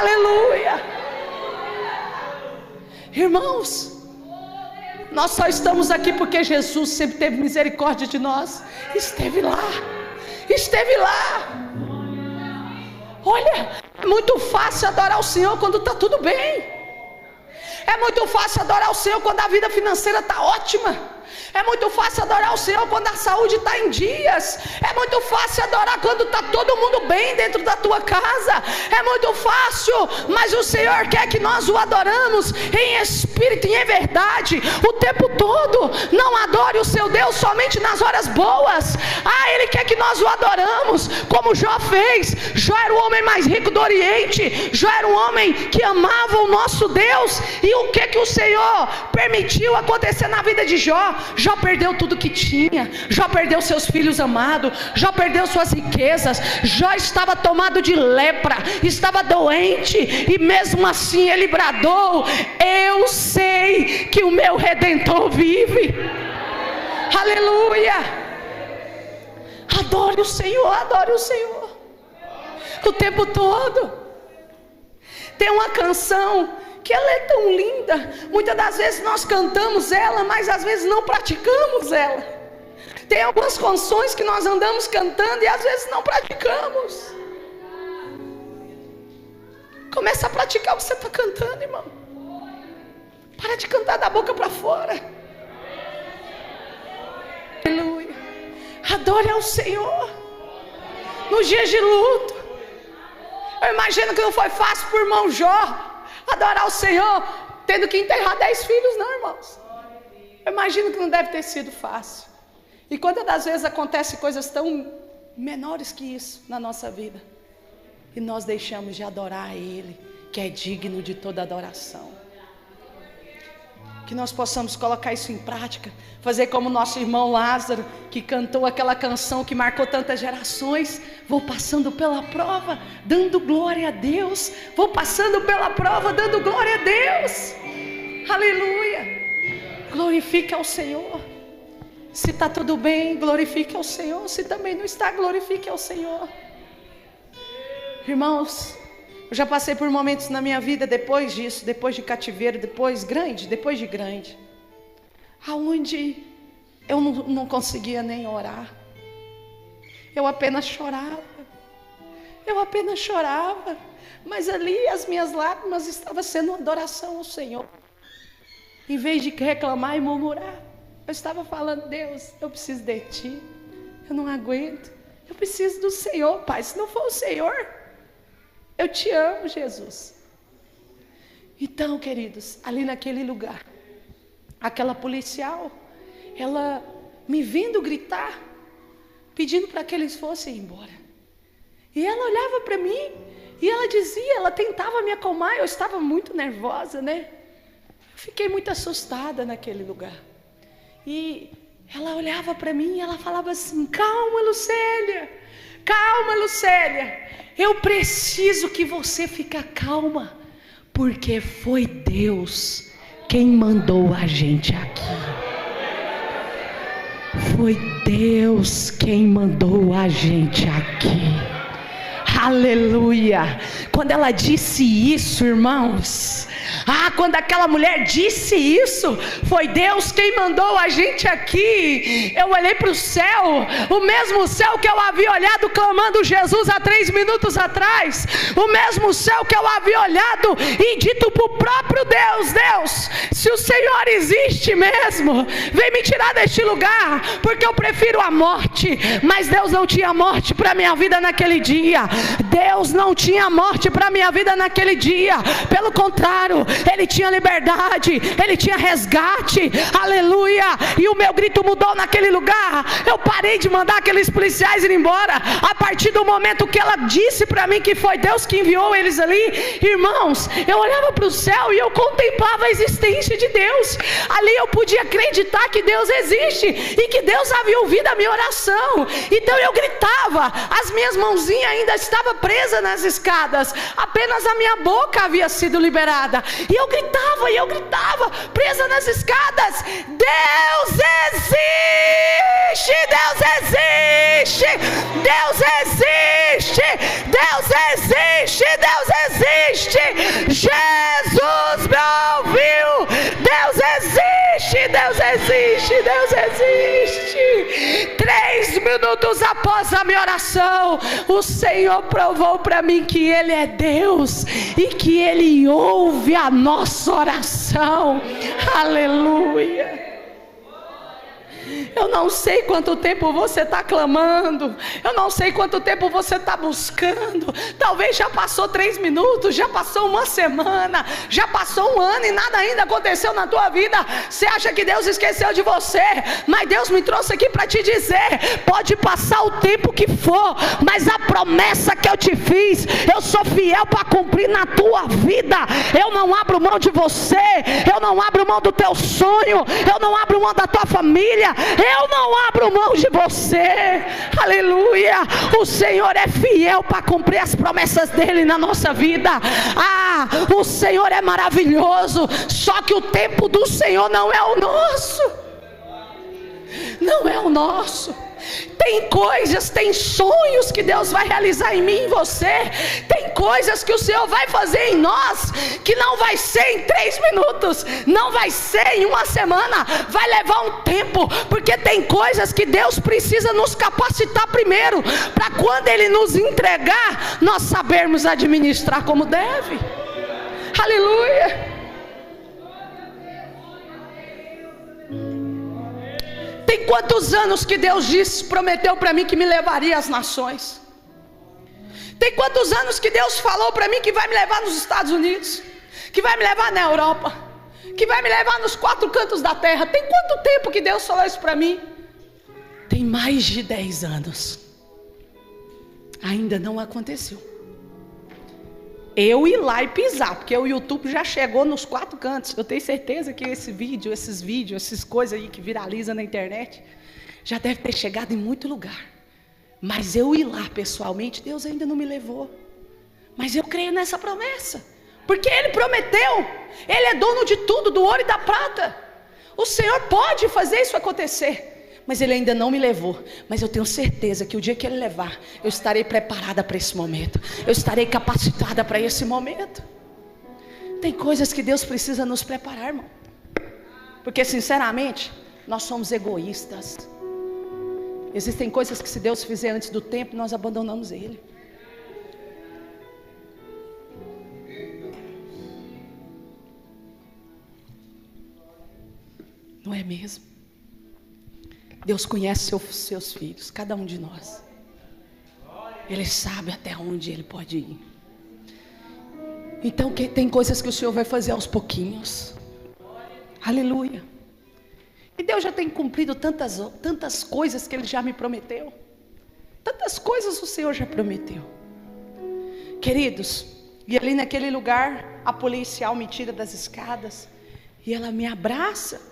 Aleluia. Irmãos, nós só estamos aqui porque Jesus sempre teve misericórdia de nós. Esteve lá. Olha, é muito fácil adorar o Senhor quando está tudo bem. É muito fácil adorar o Senhor quando a vida financeira está ótima. É muito fácil adorar o Senhor quando a saúde está em dias. É muito fácil adorar quando está todo mundo bem dentro da tua casa. É muito fácil, mas o Senhor quer que nós o adoramos em espírito e em verdade o tempo todo. Não adore o seu Deus somente nas horas boas. Ele quer que nós o adoramos como Jó fez. Jó era o homem mais rico do Oriente. Jó era um homem que amava o nosso Deus. E o que o Senhor permitiu acontecer na vida de Jó? Jó perdeu tudo que tinha. Jó perdeu seus filhos amados. Jó perdeu suas riquezas. Jó estava tomado de lepra, estava doente, e mesmo assim ele bradou: eu sei que o meu Redentor vive. Aleluia. Adore o Senhor o tempo todo. Tem uma canção que ela é tão linda. Muitas das vezes nós cantamos ela, mas às vezes não praticamos ela. Tem algumas canções que nós andamos cantando e às vezes não praticamos. Começa a praticar o que você está cantando, irmão. Para de cantar da boca para fora. Aleluia. Adore ao Senhor nos dias de luto. Eu imagino que não foi fácil para o irmão Jó adorar o Senhor tendo que enterrar 10 filhos, não, irmãos. Eu imagino que não deve ter sido fácil. E quantas das vezes acontecem coisas tão menores que isso na nossa vida, e nós deixamos de adorar a Ele, que é digno de toda adoração. Que nós possamos colocar isso em prática, fazer como nosso irmão Lázaro, que cantou aquela canção que marcou tantas gerações: vou passando pela prova, dando glória a Deus. Vou passando pela prova, dando glória a Deus. Aleluia. Glorifique ao Senhor. Se está tudo bem, glorifique ao Senhor. Se também não está, glorifique ao Senhor. Irmãos, eu já passei por momentos na minha vida depois disso, depois de cativeiro, depois de grande, aonde eu não conseguia nem orar. Eu apenas chorava. Mas ali as minhas lágrimas estavam sendo uma adoração ao Senhor. Em vez de reclamar e murmurar, eu estava falando: Deus, eu preciso de Ti. Eu não aguento. Eu preciso do Senhor, Pai. Se não for o Senhor, eu Te amo, Jesus. Então, queridos, ali naquele lugar, aquela policial, ela me vindo gritar, pedindo para que eles fossem embora. E ela olhava para mim e ela dizia, ela tentava me acalmar. Eu estava muito nervosa, né? Eu fiquei muito assustada naquele lugar. E ela olhava para mim e ela falava assim: calma, Lucélia, eu preciso que você fique calma, porque foi Deus quem mandou a gente aqui. Foi Deus quem mandou a gente aqui. Aleluia. Quando ela disse isso, irmãos, quando aquela mulher disse isso, foi Deus quem mandou a gente aqui. Eu olhei para o céu, o mesmo céu que eu havia olhado clamando Jesus há 3 minutos atrás, o mesmo céu que eu havia olhado e dito para o próprio Deus: Deus, se o Senhor existe mesmo, vem me tirar deste lugar, porque eu prefiro a morte. Mas Deus não tinha morte para a minha vida naquele dia. Deus não tinha morte para a minha vida naquele dia. Pelo contrário, Ele tinha liberdade, Ele tinha resgate. Aleluia. E o meu grito mudou naquele lugar. Eu parei de mandar aqueles policiais ir embora. A partir do momento que ela disse para mim que foi Deus que enviou eles ali, irmãos, eu olhava para o céu e eu contemplava a existência de Deus. Ali eu podia acreditar que Deus existe e que Deus havia ouvido a minha oração. Então eu gritava, as minhas mãozinhas ainda estavam presas nas escadas, apenas a minha boca havia sido liberada. E eu gritava, presa nas escadas: Deus existe! Deus existe! Deus existe! Deus existe, Deus existe. Jesus me ouviu. Deus existe, Deus existe, Deus existe. 3 minutos após a minha oração, o Senhor provou para mim que Ele é Deus e que Ele ouve a nossa oração. Aleluia. Eu não sei quanto tempo você está clamando, eu não sei quanto tempo você está buscando. Talvez já passou 3 minutos, já passou uma semana, já passou um ano e nada ainda aconteceu na tua vida. Você acha que Deus esqueceu de você? Mas Deus me trouxe aqui para te dizer: pode passar o tempo que for, mas a promessa que eu te fiz, eu sou fiel para cumprir na tua vida. Eu não abro mão de você, eu não abro mão do teu sonho, eu não abro mão da tua família, eu não abro mão de você. Aleluia. O Senhor é fiel para cumprir as promessas dele na nossa vida. O Senhor é maravilhoso, só que o tempo do Senhor não é o nosso. Não é o nosso. Tem coisas, tem sonhos que Deus vai realizar em mim e em você. Tem coisas que o Senhor vai fazer em nós, que não vai ser em 3 minutos, não vai ser em uma semana, vai levar um tempo, porque tem coisas que Deus precisa nos capacitar primeiro, para quando Ele nos entregar, nós sabermos administrar como deve. Aleluia. Tem quantos anos que Deus disse, prometeu para mim que me levaria às nações? Tem quantos anos que Deus falou para mim que vai me levar nos Estados Unidos, que vai me levar na Europa, que vai me levar nos 4 cantos da terra? Tem quanto tempo que Deus falou isso para mim? Tem mais de 10 anos. Ainda não aconteceu. Eu ir lá e pisar, porque o YouTube já chegou nos 4 cantos. Eu tenho certeza que esses vídeos, essas coisas aí que viralizam na internet, já deve ter chegado em muito lugar. Mas eu ir lá pessoalmente, Deus ainda não me levou. Mas eu creio nessa promessa, porque Ele prometeu. Ele é dono de tudo, do ouro e da prata. O Senhor pode fazer isso acontecer, mas Ele ainda não me levou. Mas eu tenho certeza que o dia que Ele levar, eu estarei preparada para esse momento, eu estarei capacitada para esse momento. Tem coisas que Deus precisa nos preparar, irmão, porque sinceramente nós somos egoístas. Existem coisas que, se Deus fizer antes do tempo, nós abandonamos Ele. Não é mesmo? Deus conhece seus filhos, cada um de nós. Ele sabe até onde Ele pode ir. Então tem coisas que o Senhor vai fazer aos pouquinhos. Aleluia. E Deus já tem cumprido tantas coisas que Ele já me prometeu. Tantas coisas o Senhor já prometeu. Queridos, e ali naquele lugar, a policial me tira das escadas e ela me abraça.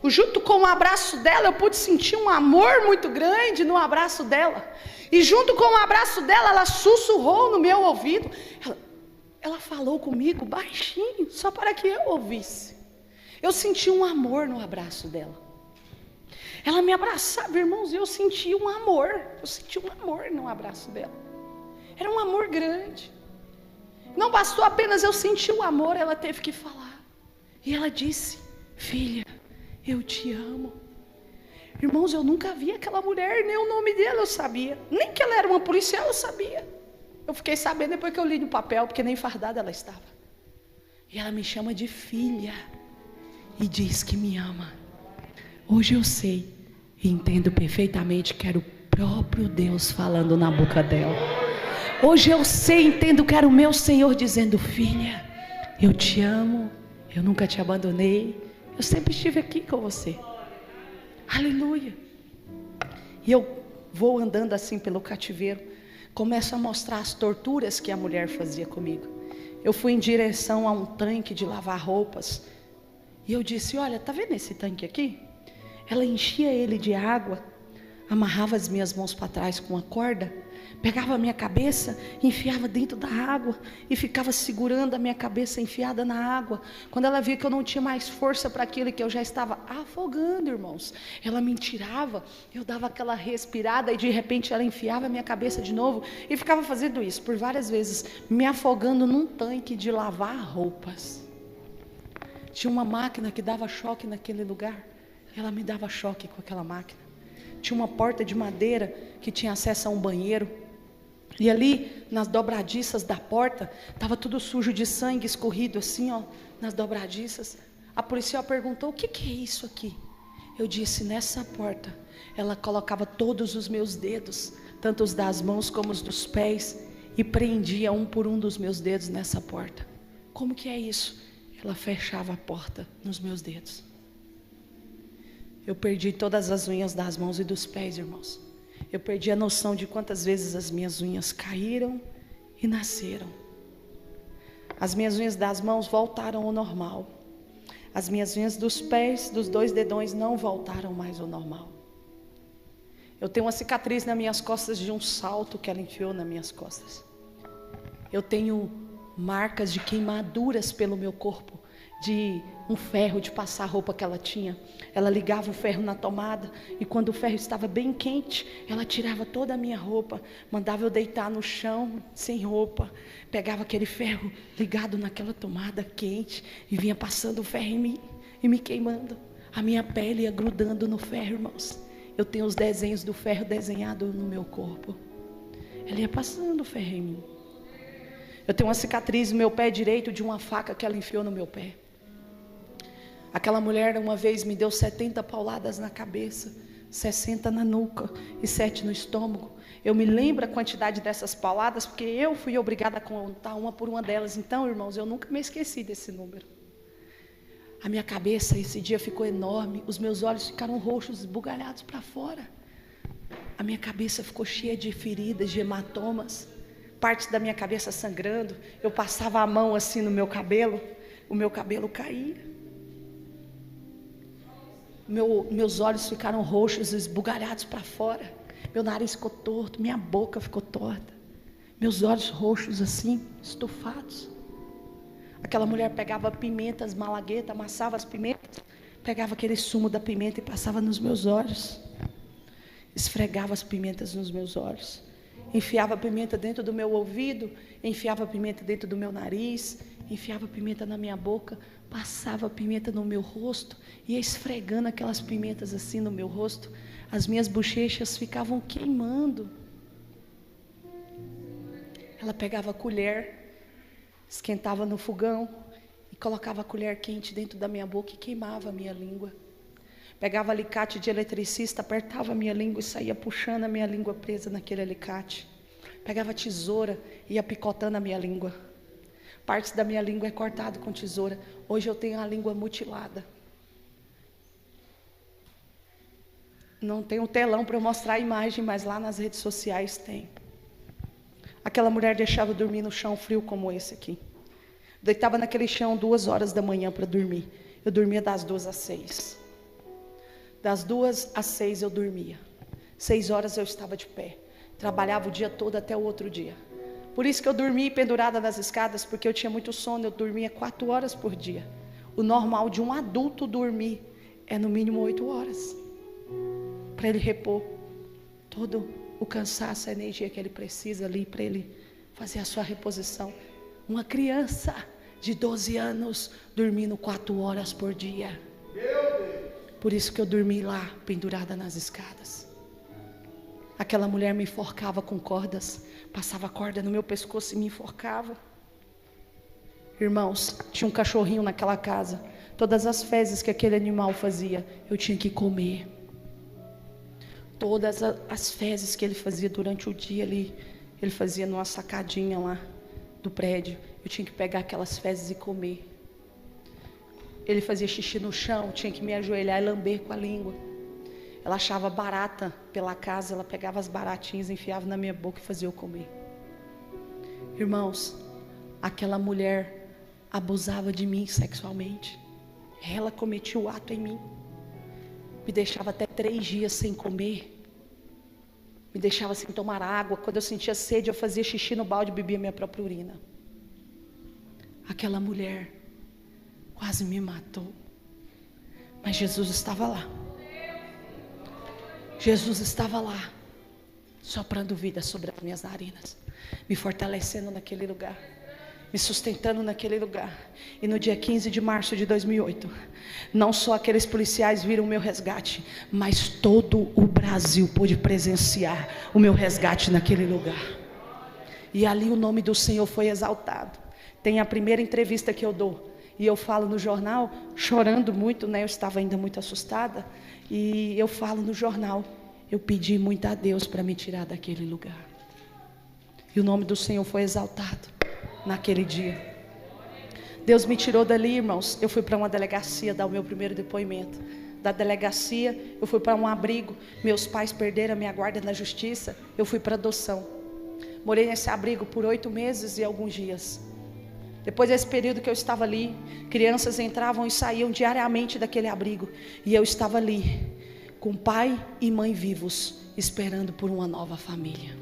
Junto com o abraço dela, eu pude sentir um amor muito grande no abraço dela. E junto com o abraço dela, ela sussurrou no meu ouvido. Ela falou comigo baixinho, só para que eu ouvisse. Eu senti um amor no abraço dela. Ela me abraçava, irmãos, e eu senti um amor. Eu senti um amor no abraço dela. Era um amor grande. Não bastou apenas eu sentir o amor, ela teve que falar. E ela disse: filha, eu te amo. Irmãos, eu nunca vi aquela mulher, nem o nome dela eu sabia, nem que ela era uma policial eu sabia. Eu fiquei sabendo depois que eu li no papel, porque nem fardada ela estava. E ela me chama de filha e diz que me ama. Hoje eu sei e entendo perfeitamente que era o próprio Deus falando na boca dela. Hoje eu sei e entendo que era o meu Senhor dizendo: filha, eu te amo, eu nunca te abandonei, eu sempre estive aqui com você. Aleluia. E eu vou andando assim pelo cativeiro, começo a mostrar as torturas que a mulher fazia comigo. Eu fui em direção a um tanque de lavar roupas, e eu disse: olha, tá vendo esse tanque aqui? Ela enchia ele de água, amarrava as minhas mãos para trás com uma corda, pegava a minha cabeça, enfiava dentro da água e ficava segurando a minha cabeça enfiada na água. Quando ela via que eu não tinha mais força para aquilo, que eu já estava afogando, irmãos, ela me tirava, eu dava aquela respirada e de repente ela enfiava a minha cabeça de novo e ficava fazendo isso por várias vezes, me afogando num tanque de lavar roupas. Tinha uma máquina que dava choque naquele lugar, ela me dava choque com aquela máquina. Tinha uma porta de madeira que tinha acesso a um banheiro. E ali, nas dobradiças da porta, estava tudo sujo de sangue, escorrido assim, ó, nas dobradiças. A policial perguntou: o que é isso aqui? Eu disse: nessa porta, ela colocava todos os meus dedos, tanto os das mãos como os dos pés, e prendia um por um dos meus dedos nessa porta. Como que é isso? Ela fechava a porta nos meus dedos. Eu perdi todas as unhas das mãos e dos pés, irmãos. Eu perdi a noção de quantas vezes as minhas unhas caíram e nasceram. As minhas unhas das mãos voltaram ao normal. As minhas unhas dos pés, dos 2 dedões, não voltaram mais ao normal. Eu tenho uma cicatriz nas minhas costas de um salto que ela enfiou nas minhas costas. Eu tenho marcas de queimaduras pelo meu corpo, de um ferro de passar roupa que ela tinha. Ela ligava o ferro na tomada e quando o ferro estava bem quente, ela tirava toda a minha roupa, mandava eu deitar no chão sem roupa, pegava aquele ferro ligado naquela tomada quente e vinha passando o ferro em mim e me queimando. A minha pele ia grudando no ferro, irmãos. Eu tenho os desenhos do ferro desenhado no meu corpo. Ela ia passando o ferro em mim. Eu tenho uma cicatriz no meu pé direito de uma faca que ela enfiou no meu pé. Aquela mulher uma vez me deu 70 pauladas na cabeça, 60 na nuca e 7 no estômago. Eu me lembro a quantidade dessas pauladas porque eu fui obrigada a contar uma por uma delas. Então, irmãos, eu nunca me esqueci desse número. A minha cabeça esse dia ficou enorme, os meus olhos ficaram roxos, esbugalhados para fora. A minha cabeça ficou cheia de feridas, de hematomas, partes da minha cabeça sangrando. Eu passava a mão assim no meu cabelo, o meu cabelo caía. Meus olhos ficaram roxos, esbugalhados para fora. Meu nariz ficou torto, minha boca ficou torta. Meus olhos roxos assim, estufados. Aquela mulher pegava pimentas, malagueta, amassava as pimentas, pegava aquele sumo da pimenta e passava nos meus olhos. Esfregava as pimentas nos meus olhos. Enfiava a pimenta dentro do meu ouvido, enfiava a pimenta dentro do meu nariz, enfiava a pimenta na minha boca, passava a pimenta no meu rosto, ia esfregando aquelas pimentas assim no meu rosto. As minhas bochechas ficavam queimando. Ela pegava a colher, esquentava no fogão e colocava a colher quente dentro da minha boca e queimava a minha língua. Pegava alicate de eletricista, apertava a minha língua e saía puxando a minha língua presa naquele alicate. Pegava a tesoura e ia picotando a minha língua. Partes da minha língua é cortada com tesoura. Hoje eu tenho a língua mutilada. Não tem um telão para eu mostrar a imagem, mas lá nas redes sociais tem. Aquela mulher deixava eu dormir no chão frio como esse aqui. Deitava naquele chão 2 horas da manhã para dormir. Eu dormia das 2 às 6. Das 2 às 6 eu dormia. 6 horas eu estava de pé. Trabalhava o dia todo até o outro dia. Por isso que eu dormia pendurada nas escadas, porque eu tinha muito sono. Eu dormia 4 horas por dia. O normal de um adulto dormir é no mínimo 8 horas. Para ele repor todo o cansaço, a energia que ele precisa ali, para ele fazer a sua reposição. Uma criança de 12 anos dormindo 4 horas por dia. Por isso que eu dormi lá, pendurada nas escadas. Aquela mulher me enforcava com cordas, passava corda no meu pescoço e me enforcava. Irmãos, tinha um cachorrinho naquela casa. Todas as fezes que aquele animal fazia, eu tinha que comer. Todas as fezes que ele fazia durante o dia ali, ele fazia numa sacadinha lá do prédio. Eu tinha que pegar aquelas fezes e comer. Ele fazia xixi no chão, tinha que me ajoelhar e lamber com a língua. Ela achava barata pela casa, ela pegava as baratinhas, enfiava na minha boca e fazia eu comer. Irmãos, aquela mulher abusava de mim sexualmente. Ela cometia o ato em mim. Me deixava até 3 dias sem comer. me deixava sem tomar água. Quando eu sentia sede, eu fazia xixi no balde e bebia minha própria urina. Aquela mulher quase me matou, mas Jesus estava lá. Jesus estava lá, soprando vida sobre as minhas narinas, me fortalecendo naquele lugar, me sustentando naquele lugar. E no dia 15 de março de 2008, não só aqueles policiais viram o meu resgate, mas todo o Brasil pôde presenciar o meu resgate naquele lugar. E ali o nome do Senhor foi exaltado. Tem a primeira entrevista que eu dou, e eu falo no jornal, chorando muito, né? Eu estava ainda muito assustada, e eu falo no jornal, eu pedi muito a Deus para me tirar daquele lugar. E o nome do Senhor foi exaltado naquele dia. Deus me tirou dali, irmãos. Eu fui para uma delegacia dar o meu primeiro depoimento. Da delegacia, eu fui para um abrigo. Meus pais perderam a minha guarda na justiça. Eu fui para adoção. Morei nesse abrigo por 8 meses e alguns dias. Depois desse período que eu estava ali, crianças entravam e saíam diariamente daquele abrigo. E eu estava ali, com pai e mãe vivos, esperando por uma nova família.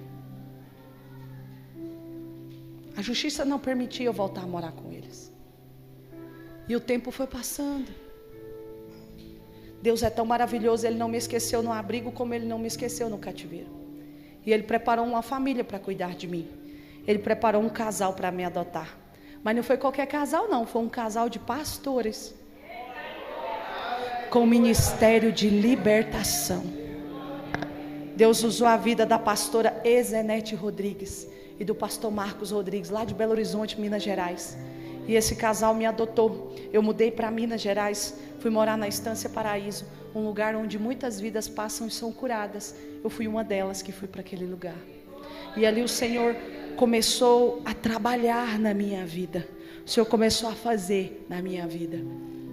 A justiça não permitia eu voltar a morar com eles. E o tempo foi passando. Deus é tão maravilhoso, Ele não me esqueceu no abrigo como Ele não me esqueceu no cativeiro. E Ele preparou uma família para cuidar de mim. Ele preparou um casal para me adotar. Mas não foi qualquer casal não, foi um casal de pastores, com ministério de libertação. Deus usou a vida da pastora Ezenete Rodrigues e do pastor Marcos Rodrigues, lá de Belo Horizonte, Minas Gerais. E esse casal me adotou. Eu mudei para Minas Gerais, fui morar na Estância Paraíso, um lugar onde muitas vidas passam e são curadas. Eu fui uma delas que fui para aquele lugar. E ali o Senhor começou a trabalhar na minha vida. O Senhor começou a fazer na minha vida.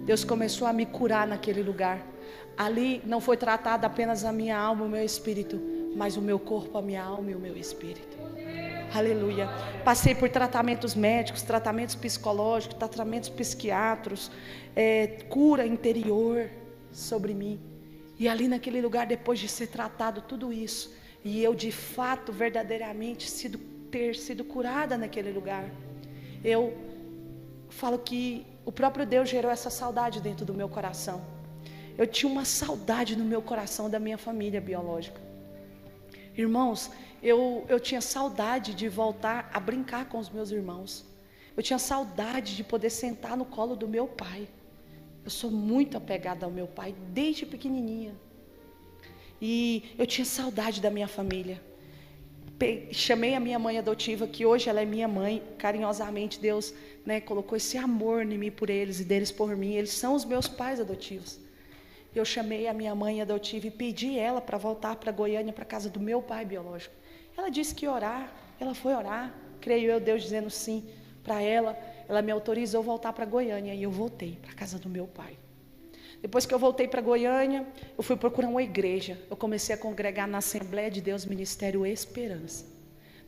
Deus começou a me curar naquele lugar. Ali não foi tratada apenas a minha alma e o meu espírito, mas o meu corpo, a minha alma e o meu espírito. Aleluia. Passei por tratamentos médicos, tratamentos psicológicos, tratamentos psiquiátricos, cura interior sobre mim. E ali naquele lugar, depois de ser tratado tudo isso, e eu de fato, verdadeiramente ter sido curada naquele lugar, eu falo que o próprio Deus gerou essa saudade dentro do meu coração. Eu tinha uma saudade no meu coração da minha família biológica. Irmãos, eu tinha saudade de voltar a brincar com os meus irmãos. Eu tinha saudade de poder sentar no colo do meu pai. Eu sou muito apegada ao meu pai, desde pequenininha. E eu tinha saudade da minha família. Chamei a minha mãe adotiva, que hoje ela é minha mãe, carinhosamente Deus, né, colocou esse amor em mim por eles e deles por mim. Eles são os meus pais adotivos. Eu chamei a minha mãe adotiva e pedi ela para voltar para Goiânia, para a casa do meu pai biológico. Ela disse que ia orar, ela foi orar, creio eu, Deus dizendo sim para ela. Ela me autorizou a voltar para Goiânia e eu voltei para a casa do meu pai. Depois que eu voltei para Goiânia, eu fui procurar uma igreja. Eu comecei a congregar na Assembleia de Deus, Ministério Esperança.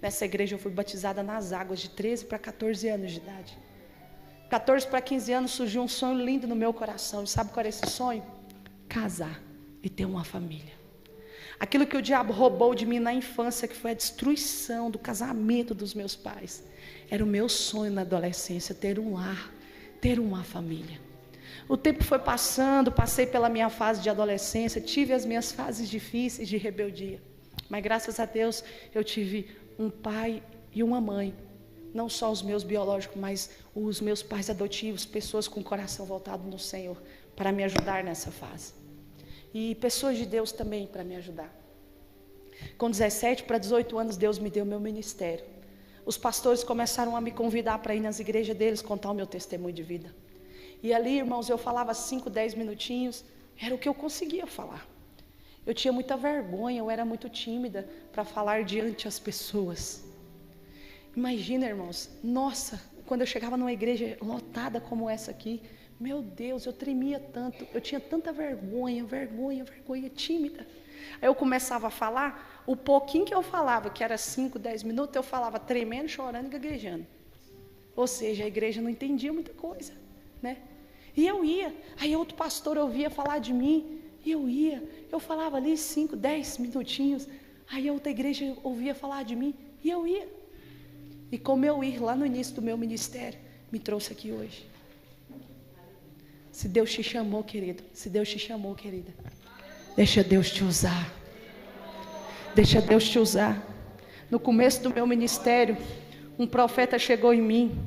Nessa igreja eu fui batizada nas águas de 13 para 14 anos de idade. 14 para 15 anos surgiu um sonho lindo no meu coração. E sabe qual era esse sonho? Casar e ter uma família. Aquilo que o diabo roubou de mim na infância, que foi a destruição do casamento dos meus pais, era o meu sonho na adolescência, ter um lar, ter uma família. O tempo foi passando, passei pela minha fase de adolescência, tive as minhas fases difíceis de rebeldia, mas graças a Deus eu tive um pai e uma mãe, não só os meus biológicos, mas os meus pais adotivos, pessoas com o coração voltado no Senhor, para me ajudar nessa fase. E pessoas de Deus também para me ajudar. Com 17 para 18 anos, Deus me deu meu ministério. Os pastores começaram a me convidar para ir nas igrejas deles, contar o meu testemunho de vida. E ali, irmãos, eu falava 5, 10 minutinhos, era o que eu conseguia falar. Eu tinha muita vergonha, eu era muito tímida para falar diante as pessoas. Imagina, irmãos, nossa, quando eu chegava numa igreja lotada como essa aqui, meu Deus, eu tremia tanto, eu tinha tanta vergonha, tímida. Aí eu começava a falar, o pouquinho que eu falava, que era 5, 10 minutos, eu falava tremendo, chorando e gaguejando. Ou seja, a igreja não entendia muita coisa, né? E eu ia, aí outro pastor ouvia falar de mim, e eu falava ali 5, 10 minutinhos, Aí a outra igreja ouvia falar de mim e eu ia. E como eu ir lá no início do meu ministério, me trouxe aqui hoje. Se Deus te chamou, querido, se Deus te chamou, querida, deixa Deus te usar. Deixa Deus te usar. No começo do meu ministério, um profeta chegou em mim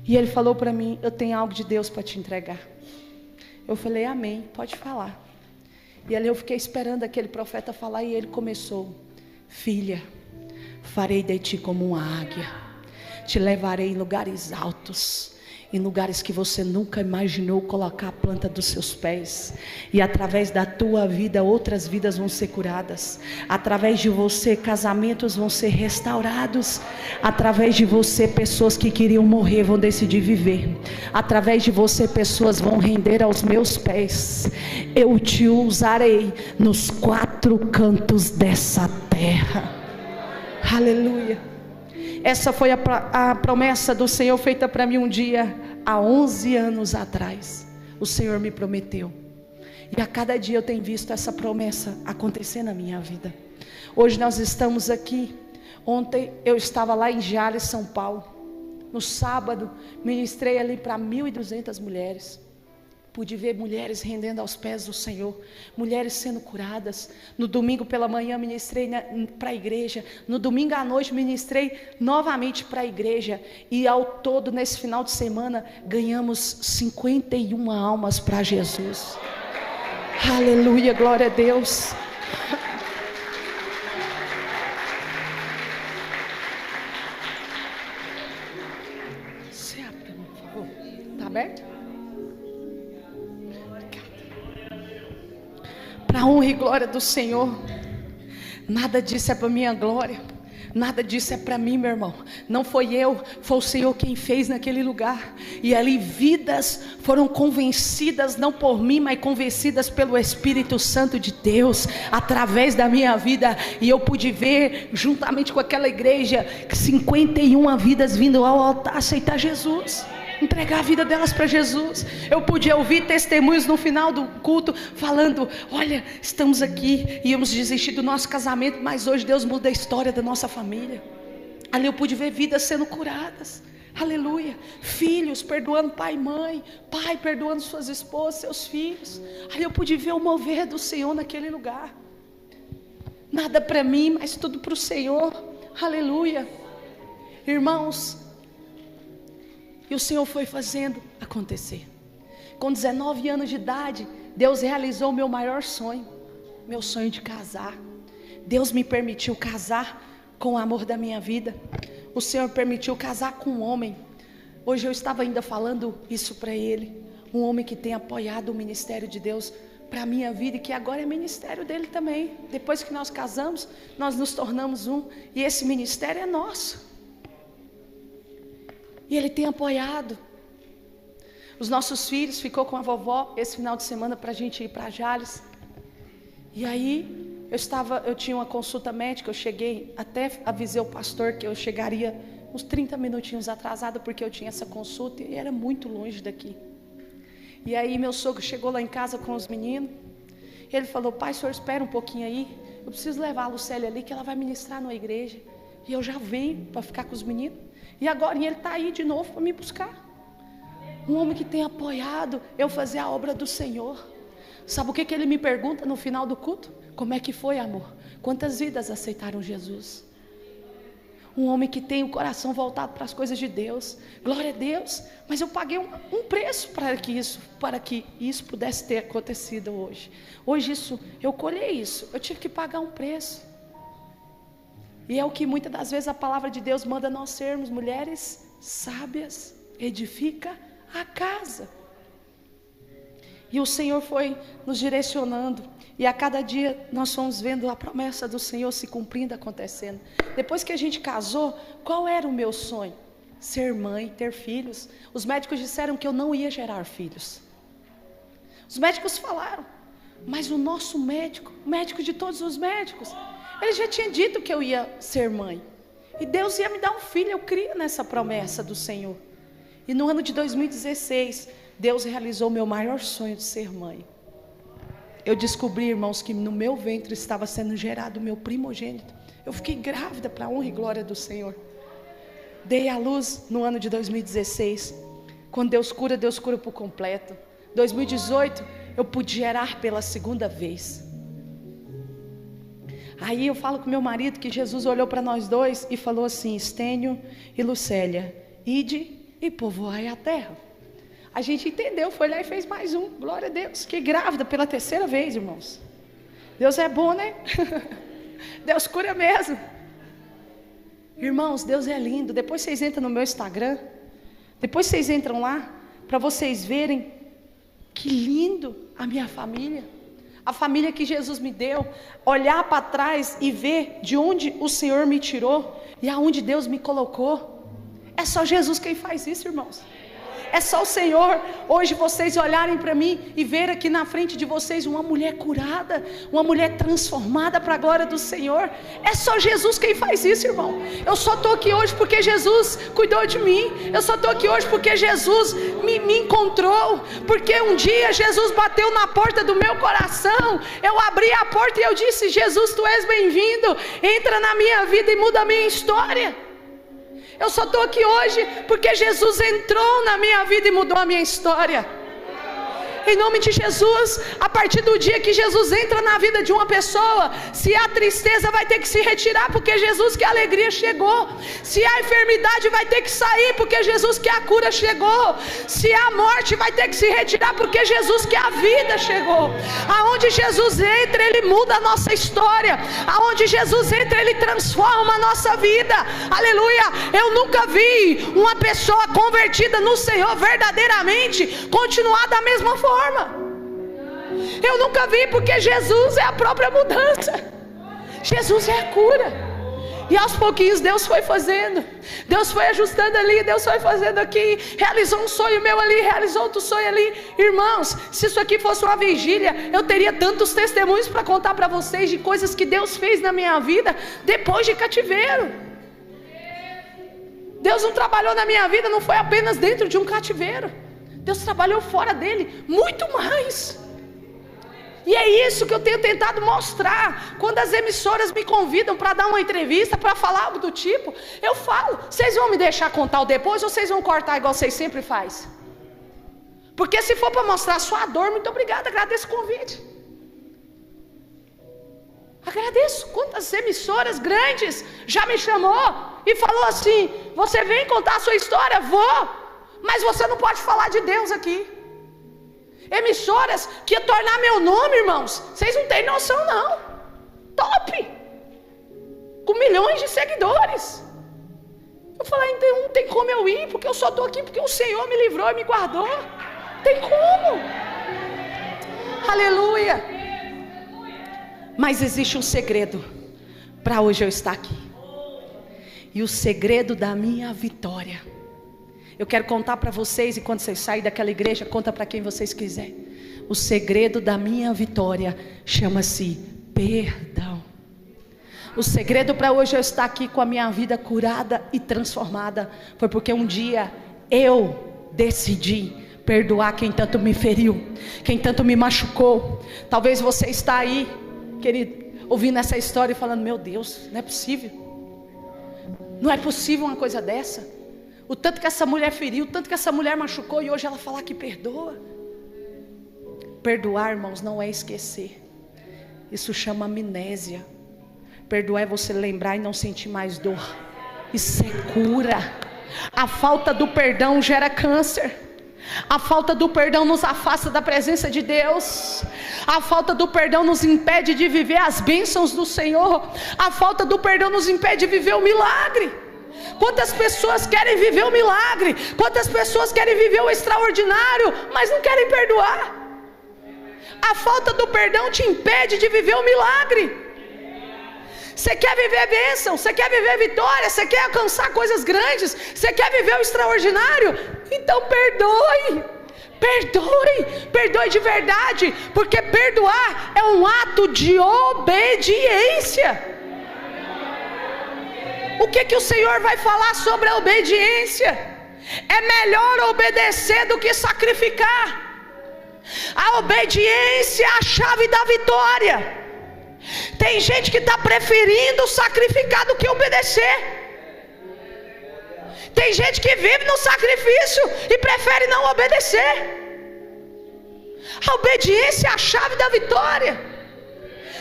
e ele falou para mim: eu tenho algo de Deus para te entregar. Eu falei: amém, pode falar. E ali eu fiquei esperando aquele profeta falar e ele começou: filha, farei de ti como uma águia, te levarei em lugares altos, em lugares que você nunca imaginou colocar a planta dos seus pés, e através da tua vida outras vidas vão ser curadas, através de você casamentos vão ser restaurados, através de você pessoas que queriam morrer vão decidir viver, através de você pessoas vão render aos meus pés. Eu te usarei nos 4 cantos dessa terra. Aleluia. Essa foi a promessa do Senhor feita para mim um dia, há 11 anos atrás. O Senhor me prometeu. E a cada dia eu tenho visto essa promessa acontecer na minha vida. Hoje nós estamos aqui. Ontem eu estava lá em Jales, São Paulo. No sábado, ministrei ali para 1.200 mulheres. Pude ver mulheres rendendo aos pés do Senhor, mulheres sendo curadas. No domingo pela manhã ministrei para a igreja. No domingo à noite ministrei novamente para a igreja. E ao todo, nesse final de semana, ganhamos 51 almas para Jesus. Aleluia, glória a Deus. Você abre para mim, por favor. Está aberto? Para a honra e glória do Senhor. Nada disso é para minha glória, nada disso é para mim, meu irmão. Não foi eu, foi o Senhor quem fez naquele lugar. E ali vidas foram convencidas, não por mim, mas convencidas pelo Espírito Santo de Deus, através da minha vida. E eu pude ver, juntamente com aquela igreja, 51 vidas vindo ao altar aceitar Jesus, entregar a vida delas para Jesus. Eu podia ouvir testemunhos no final do culto falando: olha, estamos aqui, íamos desistir do nosso casamento, mas hoje Deus muda a história da nossa família. Ali eu pude ver vidas sendo curadas. Aleluia. Filhos perdoando pai e mãe, pai perdoando suas esposas, seus filhos. Ali eu pude ver o mover do Senhor naquele lugar. Nada para mim, mas tudo para o Senhor. Aleluia. Irmãos, e o Senhor foi fazendo acontecer. Com 19 anos de idade, Deus realizou o meu maior sonho, meu sonho de casar. Deus me permitiu casar com o amor da minha vida. O Senhor permitiu casar com um homem. Hoje eu estava ainda falando isso para ele. Um homem que tem apoiado o ministério de Deus para a minha vida, e que agora é ministério dele também. Depois que nós casamos, nós nos tornamos um, e esse ministério é nosso. E ele tem apoiado. Os nossos filhos ficou com a vovó esse final de semana para a gente ir para Jales. E aí eu tinha uma consulta médica. Eu cheguei, até avisei o pastor que eu chegaria uns 30 minutinhos atrasada, porque eu tinha essa consulta e era muito longe daqui. E aí meu sogro chegou lá em casa com os meninos. Ele falou: pai, o senhor espera um pouquinho aí, eu preciso levar a Lucélia ali, que ela vai ministrar numa igreja, e eu já venho para ficar com os meninos. E agora ele está aí de novo para me buscar. Um homem que tem apoiado eu fazer a obra do Senhor. Sabe o que ele me pergunta no final do culto? Como é que foi, amor? Quantas vidas aceitaram Jesus? Um homem que tem o coração voltado para as coisas de Deus. Glória a Deus. Mas eu paguei um preço para que isso pudesse ter acontecido hoje. Hoje eu colhei isso. Eu tive que pagar um preço. E é o que muitas das vezes a palavra de Deus manda nós sermos: mulheres sábias, edifica a casa. E o Senhor foi nos direcionando, e a cada dia nós fomos vendo a promessa do Senhor se cumprindo, acontecendo. Depois que a gente casou, qual era o meu sonho? Ser mãe, ter filhos. Os médicos disseram que eu não ia gerar filhos. Os médicos falaram, mas o nosso médico, o médico de todos os médicos, ele já tinha dito que eu ia ser mãe. E Deus ia me dar um filho. Eu crio nessa promessa do Senhor. E no ano de 2016, Deus realizou o meu maior sonho de ser mãe. eu descobri, irmãos, que no meu ventre estava sendo gerado o meu primogênito. Eu fiquei grávida para a honra e glória do Senhor. Dei à luz no ano de 2016. Quando Deus cura por completo. 2018, eu pude gerar pela segunda vez. Aí eu falo com meu marido que Jesus olhou para nós dois e falou assim: Estênio e Lucélia, ide e povoai a terra. A gente entendeu, foi lá e fez mais um. Glória a Deus. Fiquei grávida pela terceira vez, irmãos. Deus é bom, né? Deus cura mesmo. Irmãos, Deus é lindo. Depois vocês entram no meu Instagram. Depois vocês entram lá para vocês verem que lindo a minha família. A família que Jesus me deu. Olhar para trás e ver de onde o Senhor me tirou e aonde Deus me colocou. É só Jesus quem faz isso, irmãos. É só o Senhor. Hoje vocês olharem para mim e ver aqui na frente de vocês uma mulher curada, uma mulher transformada para a glória do Senhor. É só Jesus quem faz isso, irmão. Eu só estou aqui hoje porque Jesus cuidou de mim. Eu só estou aqui hoje porque Jesus me encontrou. Porque um dia Jesus bateu na porta do meu coração. Eu abri a porta e eu disse: Jesus, tu és bem-vindo. Entra na minha vida e muda a minha história. Eu só estou aqui hoje porque Jesus entrou na minha vida e mudou a minha história. Em nome de Jesus, a partir do dia que Jesus entra na vida de uma pessoa, se há tristeza vai ter que se retirar, porque Jesus que a alegria chegou. Se há enfermidade vai ter que sair, porque Jesus que a cura chegou. Se há morte vai ter que se retirar, porque Jesus que a vida chegou. Aonde Jesus entra, Ele muda a nossa história. Aonde Jesus entra, Ele transforma a nossa vida. Aleluia. Eu nunca vi uma pessoa convertida no Senhor verdadeiramente continuar da mesma forma. Eu nunca vi, porque Jesus é a própria mudança. Jesus é a cura. E aos pouquinhos Deus foi fazendo. Deus foi ajustando ali, Deus foi fazendo aqui. Realizou um sonho meu ali, realizou outro sonho ali. Irmãos, se isso aqui fosse uma vigília, eu teria tantos testemunhos para contar para vocês de coisas que Deus fez na minha vida depois de cativeiro. Deus não trabalhou na minha vida, não foi apenas dentro de um cativeiro. Deus trabalhou fora dele, muito mais. E é isso que eu tenho tentado mostrar. Quando as emissoras me convidam para dar uma entrevista, para falar algo do tipo, eu falo: vocês vão me deixar contar o depois ou vocês vão cortar igual vocês sempre fazem? Porque se for para mostrar a sua dor, muito obrigada, agradeço o convite. Agradeço. Quantas emissoras grandes já me chamou e falou assim: você vem contar a sua história? Vou. Mas você não pode falar de Deus aqui. Emissoras que ia tornar meu nome, irmãos, vocês não têm noção não. Top! Com milhões de seguidores. Eu falei: então não tem como eu ir, porque eu só estou aqui porque o Senhor me livrou e me guardou. Tem como? Aleluia! Mas existe um segredo para hoje eu estar aqui. E o segredo da minha vitória, eu quero contar para vocês, e quando vocês saírem daquela igreja, conta para quem vocês quiserem. O segredo da minha vitória chama-se perdão. O segredo para hoje eu estar aqui com a minha vida curada e transformada foi porque um dia eu decidi perdoar quem tanto me feriu, quem tanto me machucou. Talvez você está aí, querido, ouvindo essa história e falando: meu Deus, não é possível. Não é possível uma coisa dessa. O tanto que essa mulher feriu, o tanto que essa mulher machucou, e hoje ela fala que perdoa. Perdoar, irmãos, não é esquecer. Isso chama amnésia. Perdoar é você lembrar e não sentir mais dor. Isso é cura. A falta do perdão gera câncer. A falta do perdão nos afasta da presença de Deus. A falta do perdão nos impede de viver as bênçãos do Senhor. A falta do perdão nos impede de viver o milagre. Quantas pessoas querem viver o milagre? Quantas pessoas querem viver o extraordinário, mas não querem perdoar? A falta do perdão te impede de viver o milagre. Você quer viver bênção? Você quer viver vitória? Você quer alcançar coisas grandes? Você quer viver o extraordinário? Então perdoe. Perdoe. Perdoe de verdade. Porque perdoar é um ato de obediência. O que o Senhor vai falar sobre a obediência? É melhor obedecer do que sacrificar. A obediência é a chave da vitória. Tem gente que está preferindo sacrificar do que obedecer. Tem gente que vive no sacrifício e prefere não obedecer. A obediência é a chave da vitória.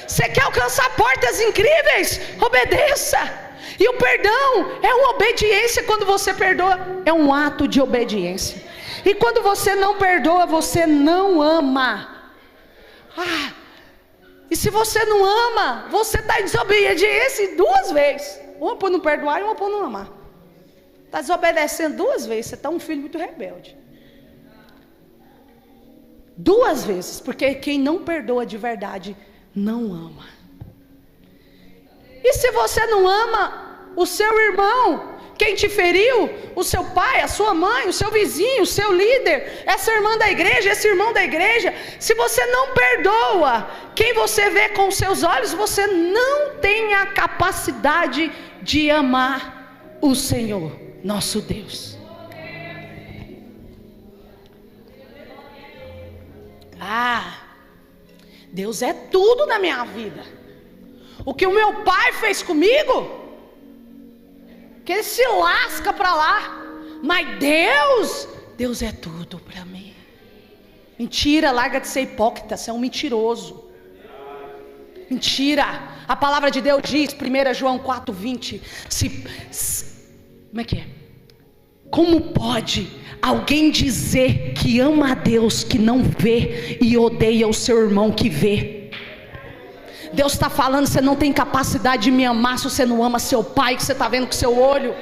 Você quer alcançar portas incríveis? Obedeça. E o perdão é uma obediência. Quando você perdoa, é um ato de obediência. E quando você não perdoa, você não ama. E se você não ama, você está em desobediência 2 vezes. Uma por não perdoar e uma por não amar. Está desobedecendo 2 vezes. Você está um filho muito rebelde. 2 vezes. Porque quem não perdoa de verdade, não ama. E se você não ama o seu irmão, quem te feriu, o seu pai, a sua mãe, o seu vizinho, o seu líder, essa irmã da igreja, esse irmão da igreja, se você não perdoa quem você vê com os seus olhos, você não tem a capacidade de amar o Senhor, nosso Deus. Deus é tudo na minha vida. O que o meu pai fez comigo, que ele se lasca para lá. Mas Deus é tudo para mim. Mentira, larga de ser hipócrita, você é um mentiroso. Mentira. A palavra de Deus diz, 1 João 4:20, como é que é? Como pode alguém dizer que ama a Deus que não vê e odeia o seu irmão que vê? Deus está falando, você não tem capacidade de me amar se você não ama seu pai, que você está vendo com seu olho.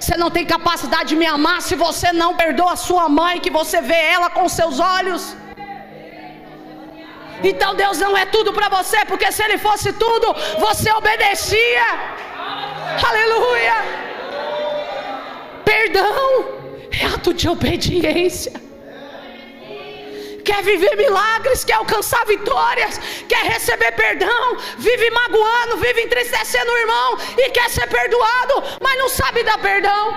Você não tem capacidade de me amar se você não perdoa a sua mãe, que você vê ela com seus olhos. Então Deus não é tudo para você, porque se Ele fosse tudo, você obedecia. Aleluia. Perdão é ato de obediência. Quer viver milagres, quer alcançar vitórias, quer receber perdão, vive magoando, vive entristecendo o irmão e quer ser perdoado, mas não sabe dar perdão.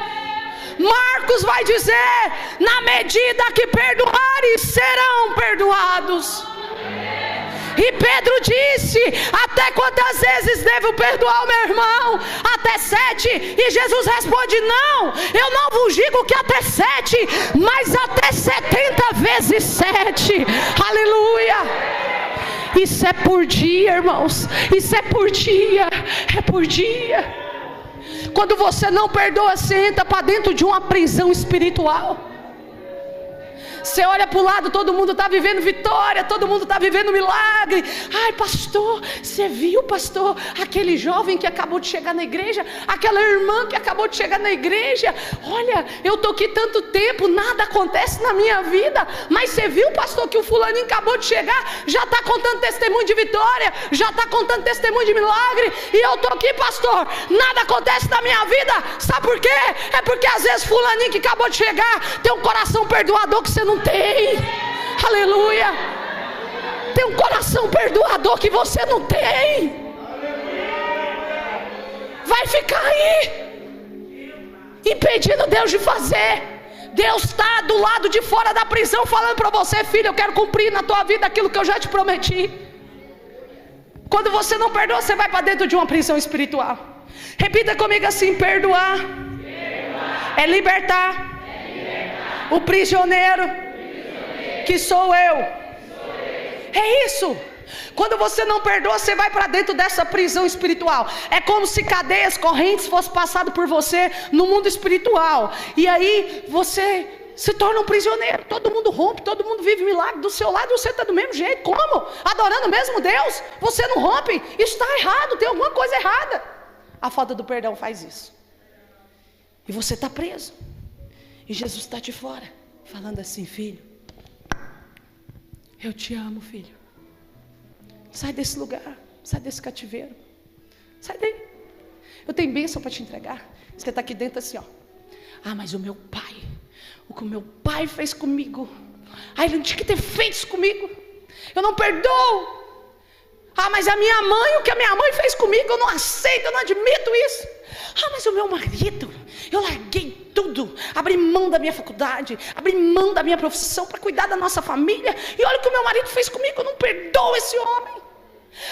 Marcos vai dizer: na medida que perdoares, serão perdoados. E Pedro disse: até quantas vezes devo perdoar o meu irmão? Até 7. E Jesus responde: não, eu não vos digo que até 7, mas até 70 vezes 7. Aleluia. Isso é por dia, irmãos. Isso é por dia. É por dia. Quando você não perdoa, você entra para dentro de uma prisão espiritual. Você olha para o lado, todo mundo está vivendo vitória, todo mundo está vivendo milagre. Ai, pastor, você viu, pastor, aquele jovem que acabou de chegar na igreja, aquela irmã que acabou de chegar na igreja. Olha, eu estou aqui tanto tempo, nada acontece na minha vida. Mas você viu, pastor, que o fulaninho acabou de chegar, já está contando testemunho de vitória, já está contando testemunho de milagre. E eu estou aqui, pastor, nada acontece na minha vida. Sabe por quê? É porque às vezes fulaninho que acabou de chegar tem um coração perdoador que você não tem. Aleluia. Tem um coração perdoador que você não tem. Vai ficar aí impedindo Deus de fazer. Deus está do lado de fora da prisão falando para você: filho, eu quero cumprir na tua vida aquilo que eu já te prometi. Quando você não perdoa, você vai para dentro de uma prisão espiritual. Repita comigo assim: perdoar, é libertar o prisioneiro que sou eu. É isso. Quando você não perdoa, você vai para dentro dessa prisão espiritual. É como se cadeias, correntes fossem passadas por você no mundo espiritual. E aí você se torna um prisioneiro. Todo mundo rompe, todo mundo vive milagre do seu lado, você está do mesmo jeito. Como? Adorando o mesmo Deus. Você não rompe. Isso está errado, tem alguma coisa errada. A falta do perdão faz isso. E você está preso. E Jesus está de fora, falando assim: filho, eu te amo, filho. Sai desse lugar, sai desse cativeiro. Sai daí. Eu tenho bênção para te entregar. Você está aqui dentro assim, ó. Ah, mas o meu pai, o que o meu pai fez comigo, ele não tinha que ter feito isso comigo. Eu não perdoo. Ah, mas a minha mãe, o que a minha mãe fez comigo, eu não aceito, eu não admito isso. Ah, mas o meu marido, eu larguei tudo, abri mão da minha faculdade, abri mão da minha profissão para cuidar da nossa família. E olha o que o meu marido fez comigo, eu não perdoo esse homem.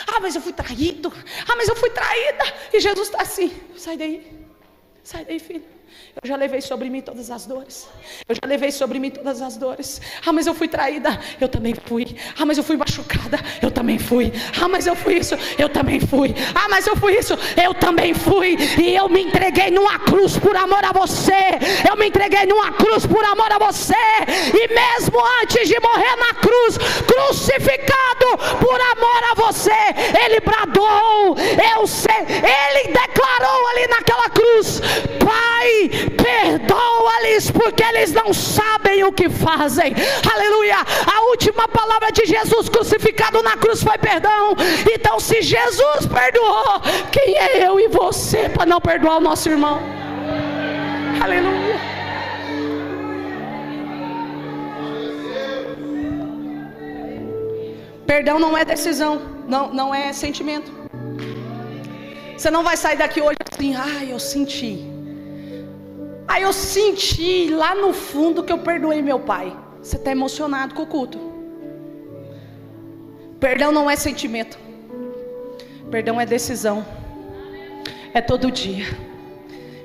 Ah, mas eu fui traído, ah, mas eu fui traída. E Jesus está assim: sai daí, filho. Eu já levei sobre mim todas as dores. Eu já levei sobre mim todas as dores. Ah, mas eu fui traída. Eu também fui. Ah, mas eu fui machucada. Eu também fui. Ah, mas eu fui isso. Eu também fui. Ah, mas eu fui isso. Eu também fui. E eu me entreguei numa cruz por amor a você. Eu me entreguei numa cruz por amor a você. E mesmo antes de morrer na cruz, crucificado por amor a você, Ele bradou: eu sei. Ele declarou ali naquela cruz: Pai, perdoa-lhes, porque eles não sabem o que fazem. Aleluia. A última palavra de Jesus crucificado na cruz foi perdão. Então, se Jesus perdoou, quem é eu e você para não perdoar o nosso irmão? Aleluia. Perdão não é decisão, não é sentimento. Você não vai sair daqui hoje assim: eu senti. Eu senti lá no fundo que eu perdoei meu pai. Você está emocionado com o culto. Perdão não é sentimento. Perdão é decisão. É todo dia.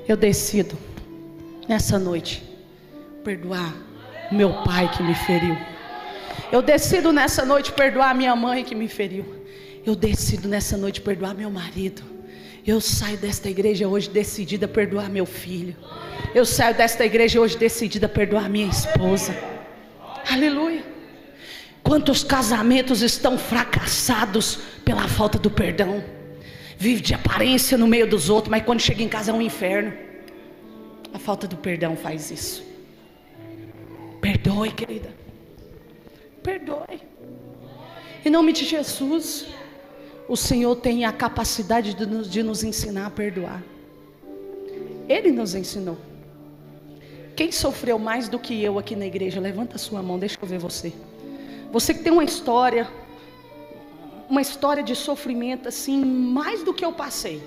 Eu decido, nessa noite, perdoar meu pai que me feriu. Eu decido nessa noite perdoar minha mãe que me feriu. Eu decido nessa noite perdoar meu marido. Eu saio desta igreja hoje decidida a perdoar meu filho. Eu saio desta igreja hoje decidida a perdoar minha esposa. Aleluia. Quantos casamentos estão fracassados pela falta do perdão? Vive de aparência no meio dos outros, mas quando chega em casa é um inferno. A falta do perdão faz isso. Perdoe, querida. Perdoe. Em nome de Jesus. O Senhor tem a capacidade de nos ensinar a perdoar. Ele nos ensinou. Quem sofreu mais do que eu aqui na igreja? Levanta a sua mão, deixa eu ver você. Você que tem uma história de sofrimento assim, mais do que eu passei.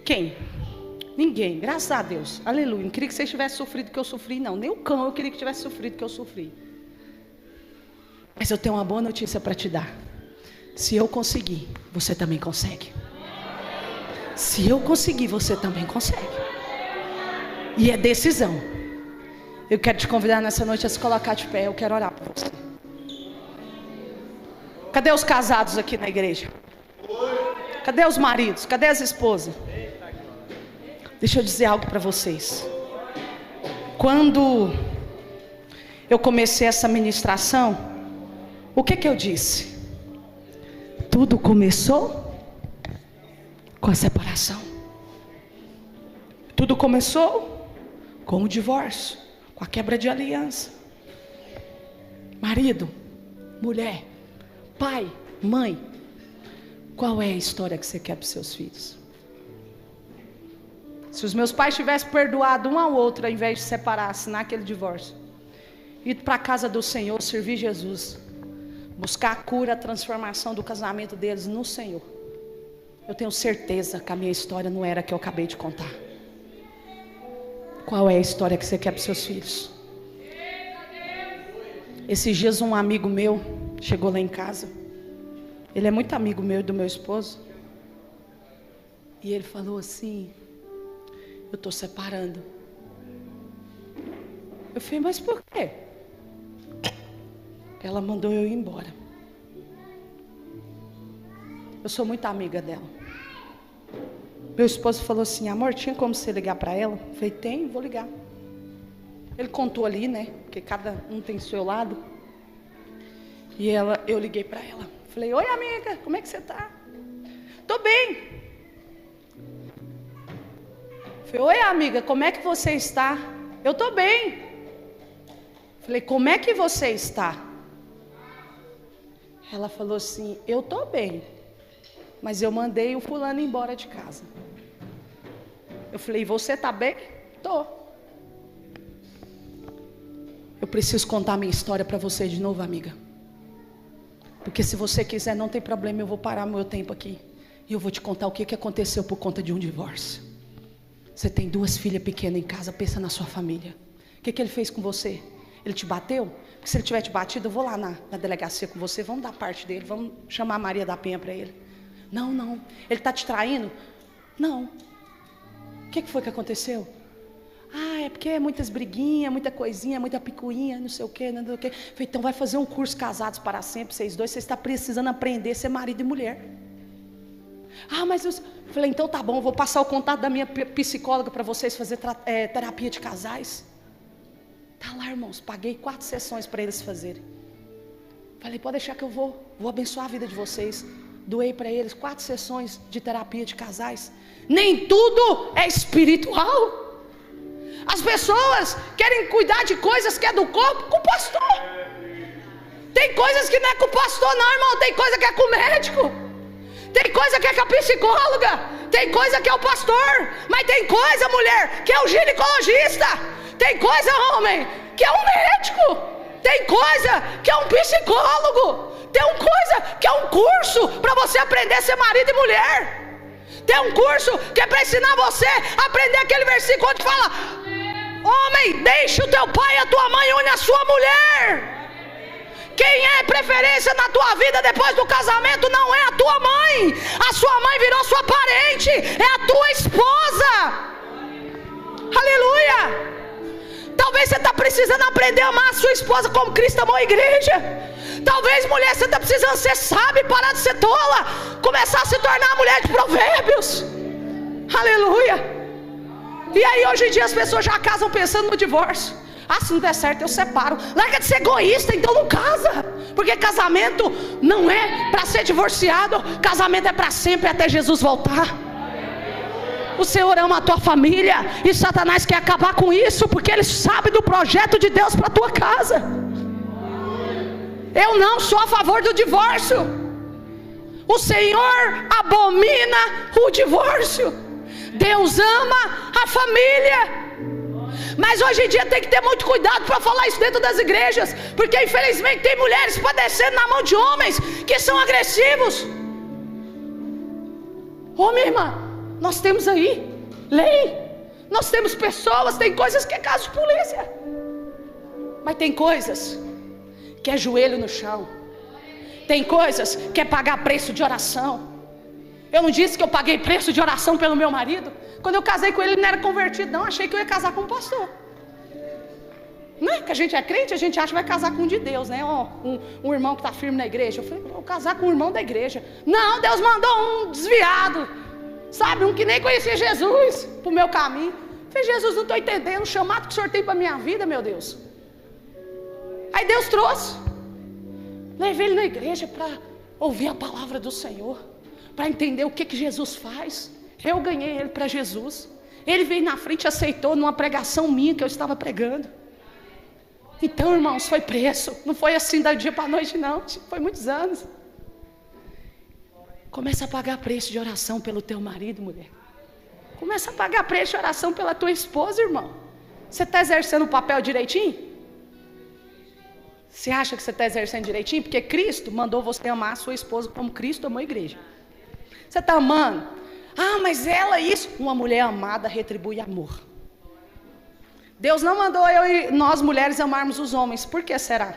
Quem? Ninguém, graças a Deus. Aleluia. Não queria que você tivesse sofrido o que eu sofri, não. Nem o cão eu queria que tivesse sofrido o que eu sofri. Mas eu tenho uma boa notícia para te dar. Se eu conseguir, você também consegue. Se eu conseguir, você também consegue. E é decisão. Eu quero te convidar nessa noite a se colocar de pé. Eu quero orar por você. Cadê os casados aqui na igreja? Cadê os maridos? Cadê as esposas? Deixa eu dizer algo para vocês. Quando eu comecei essa ministração, o que eu disse? Tudo começou com a separação. Tudo começou com o divórcio, com a quebra de aliança. Marido, mulher, pai, mãe, qual é a história que você quer para os seus filhos? Se os meus pais tivessem perdoado um ao outro, ao invés de separar, assinar aquele divórcio, ir para a casa do Senhor, servir Jesus, buscar a cura, a transformação do casamento deles no Senhor, eu tenho certeza que a minha história não era a que eu acabei de contar. Qual é a história que você quer para os seus filhos? Esses dias um amigo meu chegou lá em casa. Ele é muito amigo meu e do meu esposo. E ele falou assim: eu estou separando. Eu falei: mas por quê? Ela mandou eu ir embora. Eu sou muito amiga dela. Meu esposo falou assim: amor, tinha como você ligar para ela? Eu falei: tem, vou ligar. Ele contou ali, né? Porque cada um tem seu lado. E eu liguei para ela. Falei: oi, amiga, como é que você está? Tô bem. Falei: oi, amiga, como é que você está? Eu tô bem. Falei: como é que você está? Ela falou assim: eu tô bem, mas eu mandei o fulano embora de casa. Eu falei: você tá bem? Tô. Eu preciso contar minha história para você de novo, amiga. Porque se você quiser, não tem problema, eu vou parar meu tempo aqui. E eu vou te contar o que aconteceu por conta de um divórcio. Você tem 2 filhas pequenas em casa, pensa na sua família. O que ele fez com você? Ele te bateu? Porque se ele tiver te batido, eu vou lá na delegacia com você, vamos dar parte dele, vamos chamar a Maria da Penha para ele. Não. Ele está te traindo? Não. O que foi que aconteceu? É porque é muitas briguinhas, muita coisinha, muita picuinha, não sei o quê, não sei o quê. Falei, então vai fazer um curso Casados para Sempre, vocês dois, vocês estão precisando aprender a ser marido e mulher. Mas eu falei, então tá bom, eu vou passar o contato da minha psicóloga para vocês fazer terapia de casais. Tá lá, irmãos, paguei 4 sessões para eles fazerem. Falei, pode deixar que eu vou abençoar a vida de vocês. Doei para eles 4 sessões de terapia de casais. Nem tudo é espiritual. As pessoas querem cuidar de coisas que é do corpo com o pastor. Tem coisas que não é com o pastor não, irmão. Tem coisa que é com o médico. Tem coisa que é com a psicóloga. Tem coisa que é o pastor. Mas tem coisa, mulher, que é o ginecologista. Tem coisa, homem, que é um médico. Tem coisa que é um psicólogo. Tem uma coisa que é um curso para você aprender a ser marido e mulher. Tem um curso que é para ensinar você a aprender aquele versículo onde fala: homem, deixa o teu pai e a tua mãe, une a sua mulher. Quem é preferência na tua vida depois do casamento não é a tua mãe. A sua mãe virou sua parente, é a tua esposa. Aleluia. Talvez você está precisando aprender a amar a sua esposa como Cristo amou a igreja. Talvez, mulher, você está precisando ser sábia, parar de ser tola, começar a se tornar a mulher de Provérbios. Aleluia. E aí hoje em dia as pessoas já casam pensando no divórcio. Se não der certo eu separo. Larga de ser egoísta, então não casa. Porque casamento não é para ser divorciado. Casamento é para sempre, até Jesus voltar. O Senhor ama a tua família, e Satanás quer acabar com isso, porque ele sabe do projeto de Deus para a tua casa. Eu não sou a favor do divórcio. O Senhor abomina o divórcio. Deus ama a família. Mas hoje em dia tem que ter muito cuidado para falar isso dentro das igrejas, porque infelizmente tem mulheres padecendo na mão de homens que são agressivos. Minha irmã, nós temos aí lei, nós temos pessoas, tem coisas que é caso de polícia, mas tem coisas que é joelho no chão, tem coisas que é pagar preço de oração. Eu não disse que eu paguei preço de oração pelo meu marido. Quando eu casei com ele, ele não era convertido, não. Achei que eu ia casar com um pastor. Não é que a gente é crente, a gente acha que vai casar com um de Deus, né? Um irmão que está firme na igreja. Eu falei, vou casar com um irmão da igreja. Não, Deus mandou um desviado, sabe? Um que nem conhecia Jesus para o meu caminho. Eu falei, Jesus, não estou entendendo o chamado que o Senhor tem para a minha vida, meu Deus. Aí Deus trouxe. Levei ele na igreja para ouvir a palavra do Senhor, para entender o que Jesus faz. Eu ganhei ele para Jesus. Ele veio na frente e aceitou numa pregação minha que eu estava pregando. Então, irmãos, foi preço. Não foi assim da dia para a noite, não. Foi muitos anos. Começa a pagar preço de oração pelo teu marido, mulher. Começa a pagar preço de oração pela tua esposa, irmão. Você está exercendo o papel direitinho? Você acha que você está exercendo direitinho? Porque Cristo mandou você amar a sua esposa como Cristo amou a igreja. Você está amando? Mas ela isso. Uma mulher amada retribui amor. Deus não mandou eu e nós mulheres amarmos os homens. Por que será?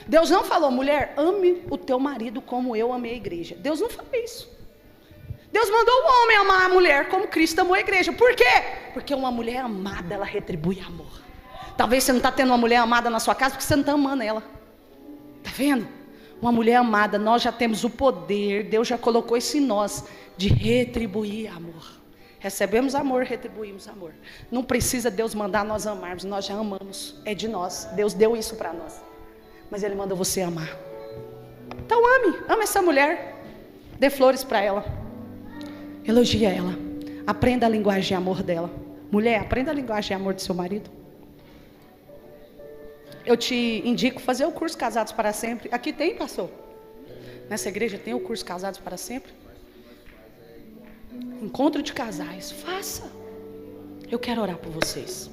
Deus não falou, mulher, ame o teu marido como eu amei a igreja. Deus não falou isso. Deus mandou o homem amar a mulher como Cristo amou a igreja. Por quê? Porque uma mulher amada, ela retribui amor. Talvez você não está tendo uma mulher amada na sua casa porque você não está amando ela. Está vendo? Uma mulher amada, nós já temos o poder, Deus já colocou isso em nós, de retribuir amor. Recebemos amor, retribuímos amor. Não precisa Deus mandar nós amarmos, nós já amamos, é de nós. Deus deu isso para nós, mas Ele mandou você amar. Então ame essa mulher, dê flores para ela, elogie ela, aprenda a linguagem de amor dela. Mulher, aprenda a linguagem de amor do seu marido. Eu te indico fazer o curso Casados para Sempre. Aqui tem, pastor? Nessa igreja tem o curso Casados para Sempre. Encontro de casais, faça. Eu quero orar por vocês.